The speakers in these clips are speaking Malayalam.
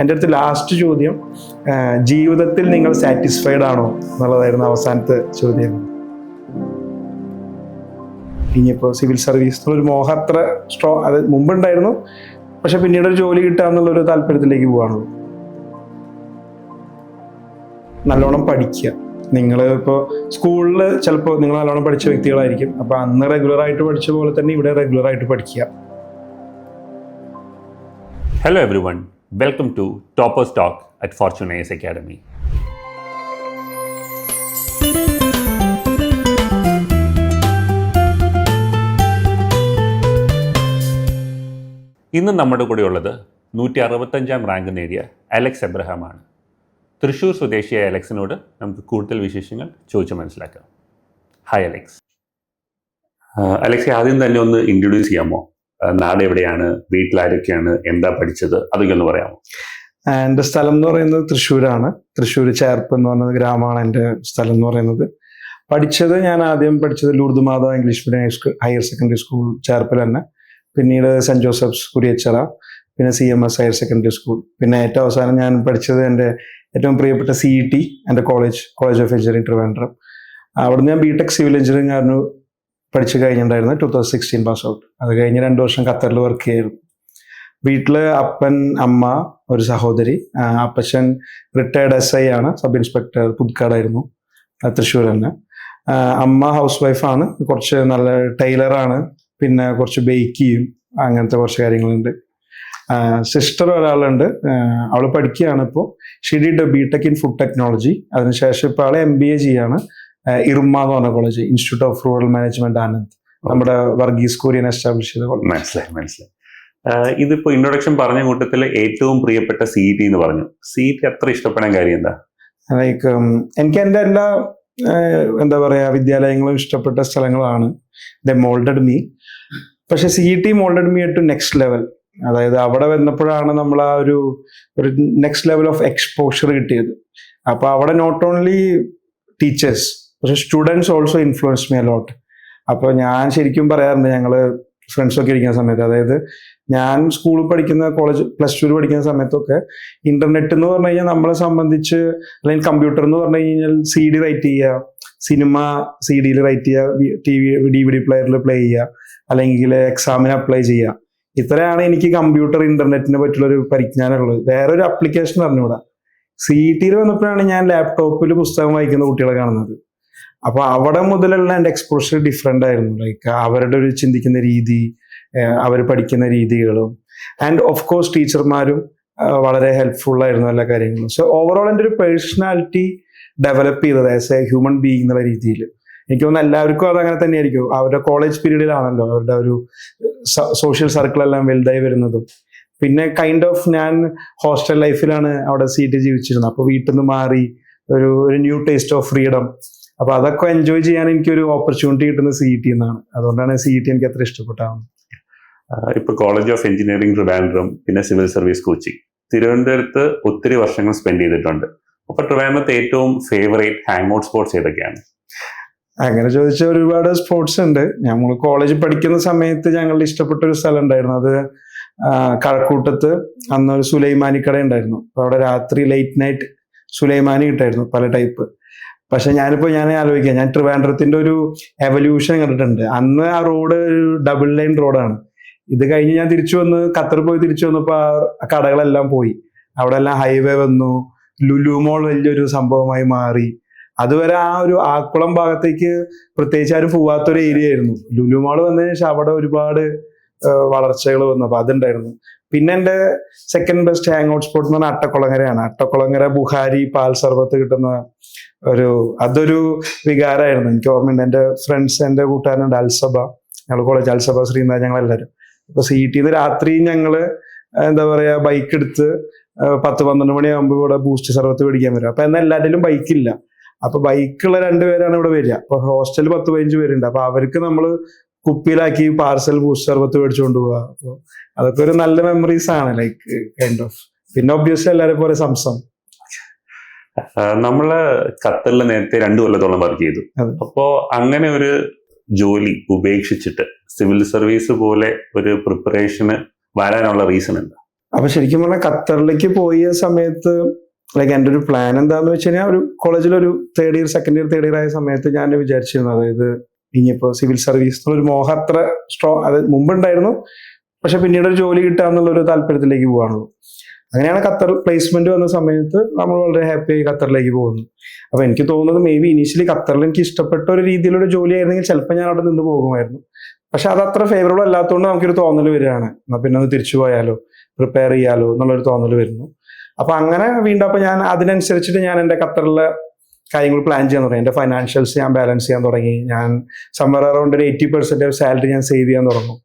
എൻ്റെ അടുത്ത് ലാസ്റ്റ് ചോദ്യം, ജീവിതത്തിൽ നിങ്ങൾ സാറ്റിസ്ഫൈഡ് ആണോ എന്നുള്ളതായിരുന്നു അവസാനത്തെ ചോദ്യം. ഇനിയിപ്പോൾ സിവിൽ സർവീസ് എന്നുള്ളൊരു മോഹം അത്ര അത് മുമ്പുണ്ടായിരുന്നു, പക്ഷെ പിന്നീട് ഒരു ജോലി കിട്ടുക എന്നുള്ളൊരു താല്പര്യത്തിലേക്ക് പോവാണ്. നല്ലോണം പഠിക്കുക. നിങ്ങൾ ഇപ്പോൾ സ്കൂളിൽ ചിലപ്പോൾ നിങ്ങൾ നല്ലോണം പഠിച്ച വ്യക്തികളായിരിക്കും, അപ്പോൾ അന്ന് റെഗുലറായിട്ട് പഠിച്ച പോലെ തന്നെ ഇവിടെ റെഗുലറായിട്ട് പഠിക്കുക. Hello everyone, welcome to Toppers Talk at Fortune IAS Academy. ഇന്ന് നമ്മുടെ കൂടെയുള്ളത് 165 റാങ്ക് നേടിയ അലക്സ് എബ്രഹാമാണ്. തൃശ്ശൂർ സ്വദേശിയായ അലക്സിനോട് നമുക്ക് കൂടുതൽ വിശേഷങ്ങൾ ചോദിച്ച് മനസ്സിലാക്കാം. Hi Alex. അലക്സ്, ആദ്യം തന്നെ ഒന്ന് ഇൻട്രൊഡ്യൂസ് ചെയ്യാമോ? നാട് എവിടെയാണ്, വീട്ടിലാരൊക്കെയാണ്, എന്താ പഠിച്ചത്, അതൊക്കെ ഒന്ന് പറയാമോ? എൻ്റെ സ്ഥലം എന്ന് പറയുന്നത് തൃശ്ശൂരാണ്. തൃശ്ശൂർ ചേർപ്പ് എന്ന് പറയുന്ന ഗ്രാമമാണ് എൻ്റെ സ്ഥലം എന്ന് പറയുന്നത്. ഞാൻ ആദ്യം പഠിച്ചത് Lourdes Mata English medium higher secondary school ചേർപ്പിൽ തന്നെ, പിന്നീട് സെൻറ് ജോസഫ്സ് കുരിയച്ചിറ, പിന്നെ CMS ഹയർ സെക്കൻഡറി സ്കൂൾ, പിന്നെ ഏറ്റവും അവസാനം ഞാൻ പഠിച്ചത് എൻ്റെ ഏറ്റവും പ്രിയപ്പെട്ട CET എൻ്റെ കോളേജ് ഓഫ് എഞ്ചിനീയറിംഗ് ട്രിവാൻഡ്രം. അവിടുന്ന് ഞാൻ BTech സിവിൽ എഞ്ചിനീയറിംഗ് ആയിരുന്നു പഠിച്ചു കഴിഞ്ഞിട്ടുണ്ടായിരുന്നു. 2016 പാസ് ഔട്ട്. അത് കഴിഞ്ഞ് 2 വർഷം ഖത്തറിൽ വർക്ക് ചെയ്യായിരുന്നു. വീട്ടിൽ അപ്പൻ, അമ്മ, ഒരു സഹോദരി. അപ്പച്ചൻ റിട്ടയർഡ് SI ആണ്, സബ് ഇൻസ്പെക്ടർ പുതുക്കാടായിരുന്നു, തൃശ്ശൂർ തന്നെ. അമ്മ ഹൗസ് വൈഫാണ്, കുറച്ച് നല്ല ടൈലറാണ്, പിന്നെ കുറച്ച് ബേക്ക് ചെയ്യും, അങ്ങനത്തെ കുറച്ച് കാര്യങ്ങളുണ്ട്. സിസ്റ്റർ ഒരാളുണ്ട്, അവൾ പഠിക്കുകയാണ് ഇപ്പോൾ. She did BTech in food technology. അതിനുശേഷം ഇപ്പോൾ അവൾ MBA ചെയ്യാണ് ഇർമ എന്ന് പറഞ്ഞ college, institute of rural management Anand, നമ്മുടെ വർഗീസ് കുര്യൻ എസ്റ്റാബ്ലിഷ് ചെയ്ത കോളേജ്. മനസ്സിലായി. ഇതിപ്പോ ഇൻട്രൊഡക്ഷൻ പറഞ്ഞ കൂട്ടത്തിൽ ഏറ്റവും പ്രിയപ്പെട്ട CET എന്ന് പറഞ്ഞു. CET അത്ര ഇഷ്ടപ്പെടാൻ കാര്യം എന്താ? ലൈക്ക് എനിക്ക് എൻ്റെ എല്ലാ എന്താ പറയാ വിദ്യാലയങ്ങളും ഇഷ്ടപ്പെട്ട സ്ഥലങ്ങളാണ്. The moulded me. പക്ഷെ CET moulded me to next level. അതായത് അവിടെ വന്നപ്പോഴാണ് നമ്മൾ ആ ഒരു നെക്സ്റ്റ് ലെവൽ ഓഫ് എക്സ്പോഷർ കിട്ടിയത്. അപ്പൊ അവിടെ നോട്ട് ഓൺലി ടീച്ചേഴ്സ്, പക്ഷെ students also influence me allot. അപ്പോൾ ഞാൻ ശരിക്കും പറയാറുണ്ട്, ഞങ്ങള് ഫ്രണ്ട്സൊക്കെ ഇരിക്കുന്ന സമയത്ത്, അതായത് ഞാൻ സ്കൂളിൽ പഠിക്കുന്ന കോളേജ് +2 പഠിക്കുന്ന സമയത്തൊക്കെ ഇന്റർനെറ്റ് എന്ന് പറഞ്ഞു കഴിഞ്ഞാൽ നമ്മളെ സംബന്ധിച്ച്, അല്ലെങ്കിൽ കമ്പ്യൂട്ടർ എന്ന് പറഞ്ഞു കഴിഞ്ഞാൽ CD റൈറ്റ് ചെയ്യുക, സിനിമ CD-യിൽ റൈറ്റ് ചെയ്യുക, DVD പ്ലെയറിൽ പ്ലേ ചെയ്യുക, അല്ലെങ്കിൽ എക്സാമിന് അപ്ലൈ ചെയ്യുക. ഇത്രയാണ് എനിക്ക് കമ്പ്യൂട്ടർ ഇന്റർനെറ്റിനെ പറ്റിയുള്ളൊരു പരിജ്ഞാനമുള്ളത്. വേറൊരു അപ്ലിക്കേഷൻ അറിഞ്ഞുകൂടാ. CET-യിൽ വന്നപ്പോഴാണ് ഞാൻ ലാപ്ടോപ്പിൽ പുസ്തകം വായിക്കുന്ന കുട്ടികളെ കാണുന്നത്. അപ്പൊ അവിടെ മുതലുള്ള എൻ്റെ എക്സ്പോഷർ ഡിഫറെൻ്റ് ആയിരുന്നു. ലൈക്ക് അവരുടെ ഒരു ചിന്തിക്കുന്ന രീതി, അവർ പഠിക്കുന്ന രീതികളും, ആൻഡ് ഓഫ് കോഴ്സ് ടീച്ചർമാരും വളരെ ഹെൽപ്ഫുൾ ആയിരുന്നു എല്ലാ കാര്യങ്ങളും. സോ ഓവറോൾ എൻ്റെ ഒരു പേഴ്സണാലിറ്റി ഡെവലപ്പ് ചെയ്തത് ആസ് എ ഹ്യൂമൻ ബീയിങ് എന്നുള്ള രീതിയിൽ. എനിക്ക് തോന്നുന്നു എല്ലാവർക്കും അതങ്ങനെ തന്നെയായിരിക്കും. അവരുടെ കോളേജ് പീരീഡിലാണല്ലോ അവരുടെ ഒരു സോഷ്യൽ സർക്കിളെല്ലാം വലുതായി വരുന്നതും. പിന്നെ കൈൻഡ് ഓഫ് ഞാൻ ഹോസ്റ്റൽ ലൈഫിലാണ് അവിടെ CET ജീവിച്ചിരുന്നത്. അപ്പോൾ വീട്ടിൽ നിന്ന് മാറി ഒരു ന്യൂ ടേസ്റ്റ് ഓഫ് ഫ്രീഡം. അപ്പൊ അതൊക്കെ എൻജോയ് ചെയ്യാൻ എനിക്കൊരു ഓപ്പർച്യൂണിറ്റി കിട്ടുന്നത് CET എന്നാണ്. അതുകൊണ്ടാണ് CET എനിക്ക് അത്ര ഇഷ്ടപ്പെട്ടാണ്. ഇപ്പൊ കോളേജ് ഓഫ് എഞ്ചിനീയറിംഗ് ട്രിവാൻഡ്രം, പിന്നെ സിവിൽ സർവീസ് കോച്ചിങ്, തിരുവനന്തപുരത്ത് ഒത്തിരി വർഷങ്ങൾ സ്പെൻഡ് ചെയ്തിട്ടുണ്ട്. അപ്പൊ ട്രിവാൻഡ്രത്ത് ഏറ്റവും ഫേവറേറ്റ് ഹാങ് ഔട്ട് സ്പോട്ട്സ് ഏതൊക്കെയാണ്? അങ്ങനെ ചോദിച്ചാൽ ഒരുപാട് സ്പോർട്സ് ഉണ്ട്. ഞങ്ങൾ കോളേജ് പഠിക്കുന്ന സമയത്ത് ഞങ്ങളുടെ ഇഷ്ടപ്പെട്ട ഒരു സ്ഥലം ഉണ്ടായിരുന്നു. അത് കഴക്കൂട്ടത്ത് അന്ന് ഒരു സുലൈമാനി കട ഉണ്ടായിരുന്നു. അപ്പൊ അവിടെ രാത്രി ലേറ്റ് നൈറ്റ് സുലൈമാനി കിട്ടായിരുന്നു, പല ടൈപ്പ്. പക്ഷെ ഞാൻ ആലോചിക്കാം, ഞാൻ ട്രിവാൻഡ്രത്തിന്റെ ഒരു എവല്യൂഷൻ കണ്ടിട്ടുണ്ട്. അന്ന് ആ റോഡ് ഒരു ഡബിൾ ലൈൻ റോഡാണ്. ഇത് കഴിഞ്ഞ് ഞാൻ ഖത്തർ പോയി തിരിച്ചു വന്നപ്പോൾ ആ കടകളെല്ലാം പോയി. അവിടെ എല്ലാം ഹൈവേ വന്നു, ലുലു മോൾ വലിയൊരു സംഭവമായി മാറി. അതുവരെ ആ ഒരു ആക്കുളം ഭാഗത്തേക്ക് പ്രത്യേകിച്ച് ആരും പോവാത്തൊരു ഏരിയ ആയിരുന്നു. ലുലു മാൾ വന്നതിന് ശേഷം അവിടെ ഒരുപാട് വളർച്ചകൾ വന്നു. അപ്പൊ അതുണ്ടായിരുന്നു. പിന്നെ എൻ്റെ second best hang out spot എന്ന് പറഞ്ഞാൽ അട്ടക്കുളങ്ങരയാണ്. അട്ടക്കുളങ്ങര ബുഹാരി പാൽ സർബത്ത് കിട്ടുന്ന അതൊരു വികാരമായിരുന്നു. എനിക്ക് ഓർമ്മയുണ്ട്, എൻ്റെ ഫ്രണ്ട്സ്, എൻ്റെ കൂട്ടുകാരനുണ്ട് അൽസബ, ഞങ്ങൾ കോളേജ് അൽസബ ശ്രീനാഥ്, ഞങ്ങളെല്ലാവരും. അപ്പൊ CET-ന്ന് രാത്രി ഞങ്ങള് എന്താ പറയാ ബൈക്ക് എടുത്ത് 10-12 മണിയാകുമ്പോൾ ഇവിടെ ബൂസ്റ്റ് സർബത്ത് മേടിക്കാൻ വരും. അപ്പൊ എന്നാൽ എല്ലാവരിലും ബൈക്കില്ല. അപ്പൊ ബൈക്കുള്ള 2 പേരാണ് ഇവിടെ വരിക. അപ്പൊ ഹോസ്റ്റലിൽ 10-15 പേരുണ്ട്. അപ്പൊ അവർക്ക് നമ്മള് കുപ്പിയിലാക്കി പാർസൽ ബൂസ്റ്റ് സർബത്ത് മേടിച്ചുകൊണ്ട് പോവുക. അപ്പൊ അതൊക്കെ ഒരു നല്ല മെമ്മറീസ് ആണ്, ലൈക്ക് കൈൻഡ് ഓഫ്. പിന്നെ ഒബ്വിയസ്ലി എല്ലാവരും പോലെ സംസം. നമ്മള് ഖത്തറിൽ നേരത്തെ 2 കൊല്ലത്തോളം വർക്ക് ചെയ്തു. അപ്പോ അങ്ങനെ ഒരു ജോലി ഉപേക്ഷിച്ചിട്ട് സിവിൽ സർവീസ് പോലെ ഒരു പ്രിപ്പറേഷന് വരാനുള്ള റീസൺ എന്താ? അപ്പൊ ശരിക്കും പറഞ്ഞാൽ ഖത്തറിലേക്ക് പോയ സമയത്ത് ലൈക്ക് എൻ്റെ ഒരു പ്ലാൻ എന്താന്ന് വെച്ച് കഴിഞ്ഞാൽ ഒരു കോളേജിലൊരു സെക്കൻഡ് ഇയർ തേർഡ് ഇയർ ആയ സമയത്ത് ഞാൻ വിചാരിച്ചിരുന്നു, അതായത് ഇനിയിപ്പോ സിവിൽ സർവീസ് എന്നൊരു മോഹം അത്ര സ്ട്രോങ് അത് മുമ്പുണ്ടായിരുന്നു, പക്ഷെ പിന്നീട് ഒരു ജോലി കിട്ടുക എന്നുള്ളൊരു താല്പര്യത്തിലേക്ക് പോകാനുള്ളൂ. അങ്ങനെയാണ് ഖത്തർ പ്ലേസ്മെന്റ് വന്ന സമയത്ത് നമ്മൾ വളരെ ഹാപ്പിയായി ഖത്തറിലേക്ക് പോകുന്നു. അപ്പൊ എനിക്ക് തോന്നുന്നത് മേ ബി ഇനീഷ്യലി ഖത്തറിൽ എനിക്ക് ഇഷ്ടപ്പെട്ട ഒരു രീതിയിലൊരു ജോലി ആയിരുന്നെങ്കിൽ ചിലപ്പോൾ ഞാൻ അവിടെ നിന്ന് പോകുമായിരുന്നു. പക്ഷെ അത് അത്ര ഫേവറബിൾ അല്ലാത്തതുകൊണ്ട് നമുക്കൊരു തോന്നൽ വരികയാണ്, എന്നാൽ പിന്നെ ഒന്ന് തിരിച്ചു പോയാലോ, പ്രിപ്പയർ ചെയ്യാലോ എന്നുള്ളൊരു തോന്നൽ വരുന്നു. അപ്പൊ അങ്ങനെ വീണ്ടും അപ്പൊ ഞാൻ അതിനനുസരിച്ചിട്ട് ഞാൻ എൻ്റെ ഖത്തറിലെ കാര്യങ്ങൾ പ്ലാൻ ചെയ്യാൻ തുടങ്ങി. എൻ്റെ ഫൈനാൻഷ്യൽസ് ഞാൻ ബാലൻസ് ചെയ്യാൻ തുടങ്ങി. ഞാൻ സമ്മർ അറൗണ്ട് ഒരു 80% സാലറി ഞാൻ സേവ് ചെയ്യാൻ തുടങ്ങും.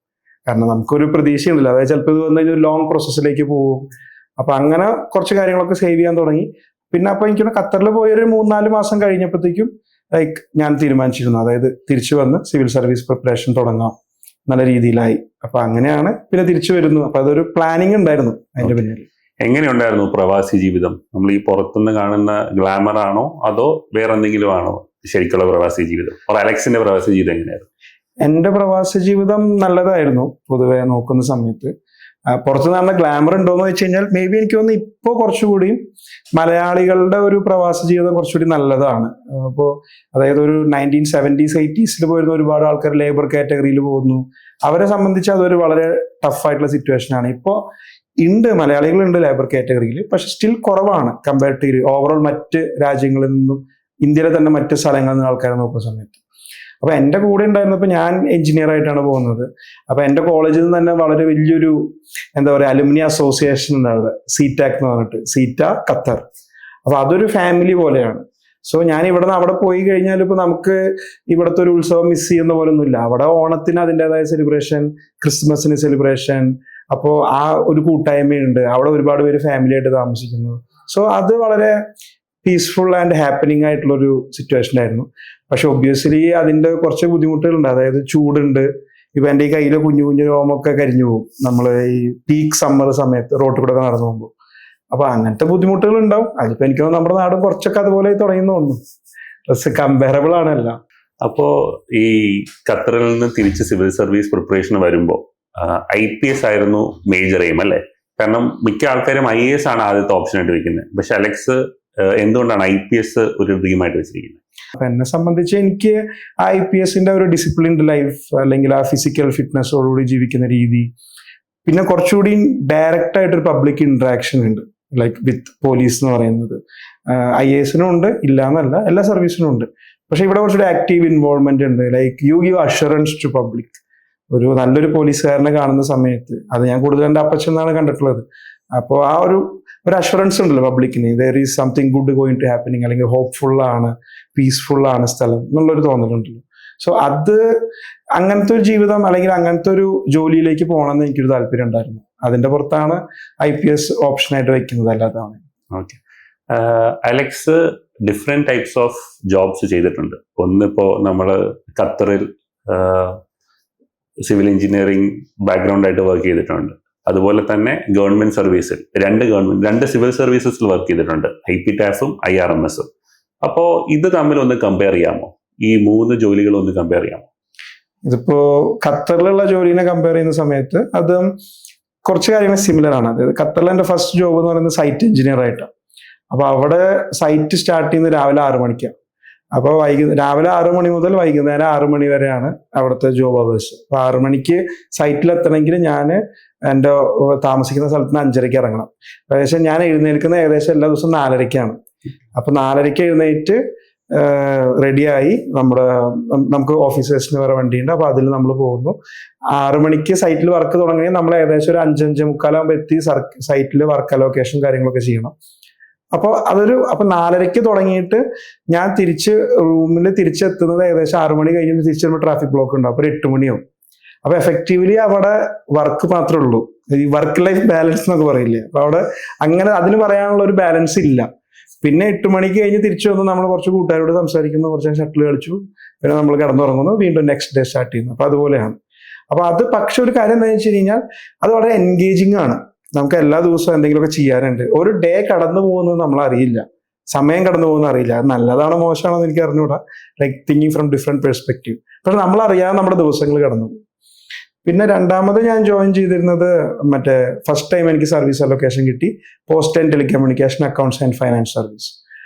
കാരണം നമുക്കൊരു പ്രതീക്ഷയുണ്ടല്ലോ, അതായത് ചിലപ്പോൾ ഇത് വന്നു കഴിഞ്ഞാൽ ഒരു ലോങ് പ്രോസസ്സിലേക്ക് പോകും. അപ്പൊ അങ്ങനെ കുറച്ച് കാര്യങ്ങളൊക്കെ സേവ് ചെയ്യാൻ തുടങ്ങി. പിന്നെ അപ്പൊ എനിക്ക് ഖത്തറിൽ പോയൊരു 3-4 മാസം കഴിഞ്ഞപ്പോഴത്തേക്കും ലൈക്ക് ഞാൻ തീരുമാനിച്ചിരുന്നു, അതായത് തിരിച്ചു വന്ന് സിവിൽ സർവീസ് പ്രിപ്പറേഷൻ തുടങ്ങാം നല്ല രീതിയിലായി. അപ്പൊ അങ്ങനെയാണ് പിന്നെ തിരിച്ചു വരുന്നു. അപ്പൊ അതൊരു പ്ലാനിങ് ഉണ്ടായിരുന്നു അതിന്റെ പിന്നിൽ. എങ്ങനെയുണ്ടായിരുന്നു പ്രവാസി ജീവിതം? നമ്മൾ ഈ പുറത്തുനിന്ന് കാണുന്ന ഗ്ലാമർ ആണോ അതോ വേറെ എന്തെങ്കിലും ആണോ ശരിക്കുള്ള പ്രവാസി ജീവിതം? അലക്സിന്റെ പ്രവാസി ജീവിതം എങ്ങനെയായിരുന്നു? എൻ്റെ പ്രവാസ ജീവിതം നല്ലതായിരുന്നു പൊതുവെ നോക്കുന്ന സമയത്ത്. പുറത്തു നിന്നുള്ള ഗ്ലാമർ ഉണ്ടോയെന്ന് വെച്ച് കഴിഞ്ഞാൽ മേ ബി എനിക്ക് തോന്നുന്നു ഇപ്പോൾ കുറച്ചുകൂടിയും മലയാളികളുടെ ഒരു പ്രവാസ ജീവിതം കുറച്ചുകൂടി നല്ലതാണ്. അപ്പോൾ അതായത് ഒരു 1970s 80s പോയിരുന്ന ഒരുപാട് ആൾക്കാർ ലേബർ കാറ്റഗറിയിൽ പോകുന്നു. അവരെ സംബന്ധിച്ച് അതൊരു വളരെ ടഫായിട്ടുള്ള സിറ്റുവേഷൻ ആണ്. ഇപ്പോൾ ഉണ്ട്, മലയാളികളുണ്ട് ലേബർ കാറ്റഗറിയിൽ, പക്ഷെ സ്റ്റിൽ കുറവാണ് കമ്പയർ ടു ഓവറോൾ മറ്റ് രാജ്യങ്ങളിൽ നിന്നും, ഇന്ത്യയിലെ തന്നെ മറ്റ് സ്ഥലങ്ങളിൽ നിന്ന് ആൾക്കാരെ നോക്കുന്ന സമയത്ത്. അപ്പൊ എൻ്റെ കൂടെ ഉണ്ടായിരുന്നപ്പോൾ ഞാൻ എഞ്ചിനീയർ ആയിട്ടാണ് പോകുന്നത്. അപ്പൊ എൻ്റെ കോളേജിൽ നിന്ന് തന്നെ വളരെ വലിയൊരു എന്താ പറയുക അലുമിനി അസോസിയേഷൻ ഉണ്ടാവുക, സീറ്റാക് എന്ന് പറഞ്ഞിട്ട്, സീറ്റ ഖത്തർ. അപ്പൊ അതൊരു ഫാമിലി പോലെയാണ്. സോ ഞാൻ ഇവിടെ നിന്ന് അവിടെ പോയി കഴിഞ്ഞാൽ ഇപ്പൊ നമുക്ക് ഇവിടുത്തെ ഒരു ഉത്സവം മിസ് ചെയ്യുന്ന പോലെ ഒന്നുമില്ല. അവിടെ ഓണത്തിന് അതിൻ്റെതായ സെലിബ്രേഷൻ, ക്രിസ്മസിന് സെലിബ്രേഷൻ, അപ്പോൾ ആ ഒരു കൂട്ടായ്മയുണ്ട്. അവിടെ ഒരുപാട് പേര് ഫാമിലി ആയിട്ട് താമസിക്കുന്നു. സോ അത് വളരെ പീസ്ഫുൾ ആൻഡ് ഹാപ്പനിങ് ആയിട്ടുള്ളൊരു സിറ്റുവേഷൻ ആയിരുന്നു. പക്ഷെ ഒബ്വിയസ്ലി അതിൻ്റെ കുറച്ച് ബുദ്ധിമുട്ടുകളുണ്ട്. അതായത് ചൂടുണ്ട്. ഇപ്പൊ എൻ്റെ ഈ കയ്യിലെ കുഞ്ഞു കുഞ്ഞു രോമൊക്കെ കരിഞ്ഞു പോകും നമ്മൾ ഈ പീക്ക് സമ്മർ സമയത്ത് റോട്ടിൽ കൂടെ ഒക്കെ നടന്നു പോകുമ്പോൾ. അപ്പൊ അങ്ങനത്തെ ബുദ്ധിമുട്ടുകൾ ഉണ്ടാവും. അതിപ്പോ എനിക്ക് നമ്മുടെ നാടും കുറച്ചൊക്കെ അതുപോലെ തുടങ്ങുന്നു തോന്നുന്നു. കമ്പയറബിൾ ആണല്ല. അപ്പോ ഈ ഖത്തറിൽ നിന്ന് തിരിച്ച് സിവിൽ സർവീസ് പ്രിപ്പറേഷൻ വരുമ്പോൾ IPS ആയിരുന്നു മേജർ എയിം അല്ലേ? കാരണം മിക്ക ആൾക്കാരും IAS ആണ് ആദ്യത്തെ ഓപ്ഷൻ ആയിട്ട് വെക്കുന്നത്. പക്ഷെ അലക്സ് എന്തുകൊണ്ടാണ് IPS ഒരു ഡ്രീമായിട്ട് വെച്ചിരിക്കുന്നത്? അപ്പൊ എന്നെ സംബന്ധിച്ച് എനിക്ക് IPSന്റെ ഒരു ഡിസിപ്ലിൻഡ് ലൈഫ്, അല്ലെങ്കിൽ ആ ഫിസിക്കൽ ഫിറ്റ്നസോടുകൂടി ജീവിക്കുന്ന രീതി, പിന്നെ കുറച്ചുകൂടി ഡയറക്റ്റ് ആയിട്ടൊരു പബ്ലിക് ഇന്ററാക്ഷൻ ഉണ്ട്, ലൈക്ക് വിത്ത് പോലീസ് എന്ന് പറയുന്നത്. IASനും ഉണ്ട്, ഇല്ല എന്നല്ല, എല്ലാ സർവീസിനും ഉണ്ട്. പക്ഷെ ഇവിടെ കുറച്ചുകൂടി ആക്റ്റീവ് ഇൻവോൾവ്മെന്റ് ഉണ്ട്. Like you give assurance to public. ഒരു നല്ലൊരു പോലീസുകാരനെ കാണുന്ന സമയത്ത്, അത് ഞാൻ കൂടുതൽ എൻ്റെ അപ്പച്ചെന്നാണ് കണ്ടിട്ടുള്ളത്. അപ്പോൾ ആ ഒരു അഷുറൻസ് ഉണ്ടല്ലോ പബ്ലിക്കിന്, there is something good going to happening, അല്ലെങ്കിൽ ഹോപ്പ്ഫുൾ ആണ്, പീസ്ഫുൾ ആണ് സ്ഥലം എന്നുള്ളൊരു തോന്നലുണ്ടല്ലോ. സോ അത് അങ്ങനത്തെ ഒരു ജീവിതം അല്ലെങ്കിൽ അങ്ങനത്തെ ഒരു ജോലിയിലേക്ക് പോകണമെന്ന് എനിക്കൊരു താല്പര്യം ഉണ്ടായിരുന്നു. അതിന്റെ പുറത്താണ് IPS ഓപ്ഷനായിട്ട് വെക്കുന്നത്. അല്ലാതാണ്. Okay. Alex different types of jobs ചെയ്തിട്ടുണ്ട്. ഒന്നിപ്പോ നമ്മൾ ഖത്തറിൽ സിവിൽ എഞ്ചിനീയറിംഗ് ബാക്ക്ഗ്രൗണ്ട് ആയിട്ട് വർക്ക് ചെയ്തിട്ടുണ്ട്. അതുപോലെ തന്നെ ഗവൺമെന്റ് സർവീസിൽ രണ്ട് സിവിൽ സർവീസസിൽ വർക്ക് ചെയ്തിട്ടുണ്ട്, IPTAF-ഉം IRMS-ഉം. അപ്പോൾ ഇത് തമ്മിൽ ഒന്ന് കമ്പയർ ചെയ്യാമോ? ഈ 3 ജോലികൾ ഒന്ന് കമ്പയർ ചെയ്യാമോ? ഇതിപ്പോ ഖത്തറിലുള്ള ജോലിനെ കമ്പയർ ചെയ്യുന്ന സമയത്ത് അത് കുറച്ച് കാര്യങ്ങൾ സിമിലർ ആണ്. അതായത് ഖത്തറിൽ എൻ്റെ ഫസ്റ്റ് ജോബ് എന്ന് പറയുന്നത് സൈറ്റ് എഞ്ചിനീയർ ആയിട്ടാണ്. അപ്പൊ അവിടെ സൈറ്റ് സ്റ്റാർട്ട് ചെയ്യുന്നത് രാവിലെ 6 മണിക്കാണ്. അപ്പോൾ രാവിലെ 6 മണി മുതൽ വൈകുന്നേരം 6 മണി വരെയാണ് അവിടുത്തെ ജോബ് അവേഴ്സ്. അപ്പൊ 6 മണിക്ക് സൈറ്റിൽ എത്തണമെങ്കിൽ ഞാൻ എൻ്റെ താമസിക്കുന്ന സ്ഥലത്ത് നിന്ന് 5:30 ഇറങ്ങണം. ഏകദേശം ഞാൻ എഴുന്നേൽക്കുന്ന ഏകദേശം എല്ലാ ദിവസവും 4:30. അപ്പൊ 4:30 എഴുന്നേറ്റ് റെഡിയായി നമുക്ക് ഓഫീസേഴ്സിന് വേറെ വണ്ടിയുണ്ട്. അപ്പൊ അതിൽ നമ്മൾ പോകുന്നു. 6 മണിക്ക് സൈറ്റിൽ വർക്ക് തുടങ്ങി നമ്മൾ ഏകദേശം ഒരു 5-5:45 ആകുമ്പോൾ എത്തി സൈറ്റിൽ വർക്ക് അലോക്കേഷൻ കാര്യങ്ങളൊക്കെ ചെയ്യണം. അപ്പോൾ 4:30 തുടങ്ങിയിട്ട് ഞാൻ റൂമിൽ തിരിച്ചെത്തുന്നത് ഏകദേശം 6 മണി കഴിഞ്ഞ് തിരിച്ചു വരുമ്പോൾ ട്രാഫിക് ബ്ലോക്ക് ഉണ്ടാവും. അപ്പോൾ 8 മണിയാവും. അപ്പൊ എഫക്റ്റീവ്ലി അവിടെ വർക്ക് മാത്രമേ ഉള്ളൂ. ഈ വർക്ക് ലൈഫ് ബാലൻസ് എന്നൊക്കെ പറയില്ലേ, അപ്പൊ അവിടെ അങ്ങനെ അതിന് പറയാനുള്ള ഒരു ബാലൻസ് ഇല്ല. പിന്നെ 8 മണിക്ക് കഴിഞ്ഞ് തിരിച്ചു വന്ന് നമ്മൾ കുറച്ച് കൂട്ടുകാരോട് സംസാരിക്കുന്നു, കുറച്ച് ഷട്ടിൽ കളിച്ചു, പിന്നെ നമ്മൾ കിടന്നുറങ്ങുന്നു, വീണ്ടും നെക്സ്റ്റ് ഡേ സ്റ്റാർട്ട് ചെയ്യുന്നു. അപ്പൊ അതുപോലെയാണ്. അപ്പൊ അത് പക്ഷെ ഒരു കാര്യം എന്താണെന്ന് വെച്ച് കഴിഞ്ഞാൽ അത് വളരെ എൻഗേജിങ് ആണ്. നമുക്ക് എല്ലാ ദിവസവും എന്തെങ്കിലുമൊക്കെ ചെയ്യാനുണ്ട്. ഒരു ഡേ കടന്നു പോകുന്നത് നമ്മൾ അറിയില്ല, സമയം കടന്നു പോകുന്നത് അറിയില്ല. അത് നല്ലതാണോ മോശമാണോ എന്ന് എനിക്ക് അറിഞ്ഞുകൂടാ. Like thinking from different perspective. പക്ഷെ നമ്മൾ അറിയാതെ നമ്മുടെ ദിവസങ്ങൾ കടന്നു പോകും. പിന്നെ രണ്ടാമത് ഞാൻ ജോയിൻ ചെയ്തിരുന്നത് മറ്റേ ഫസ്റ്റ് ടൈം എനിക്ക് സർവീസ് അലൊക്കേഷൻ കിട്ടി post and telecommunication accounts and finance service.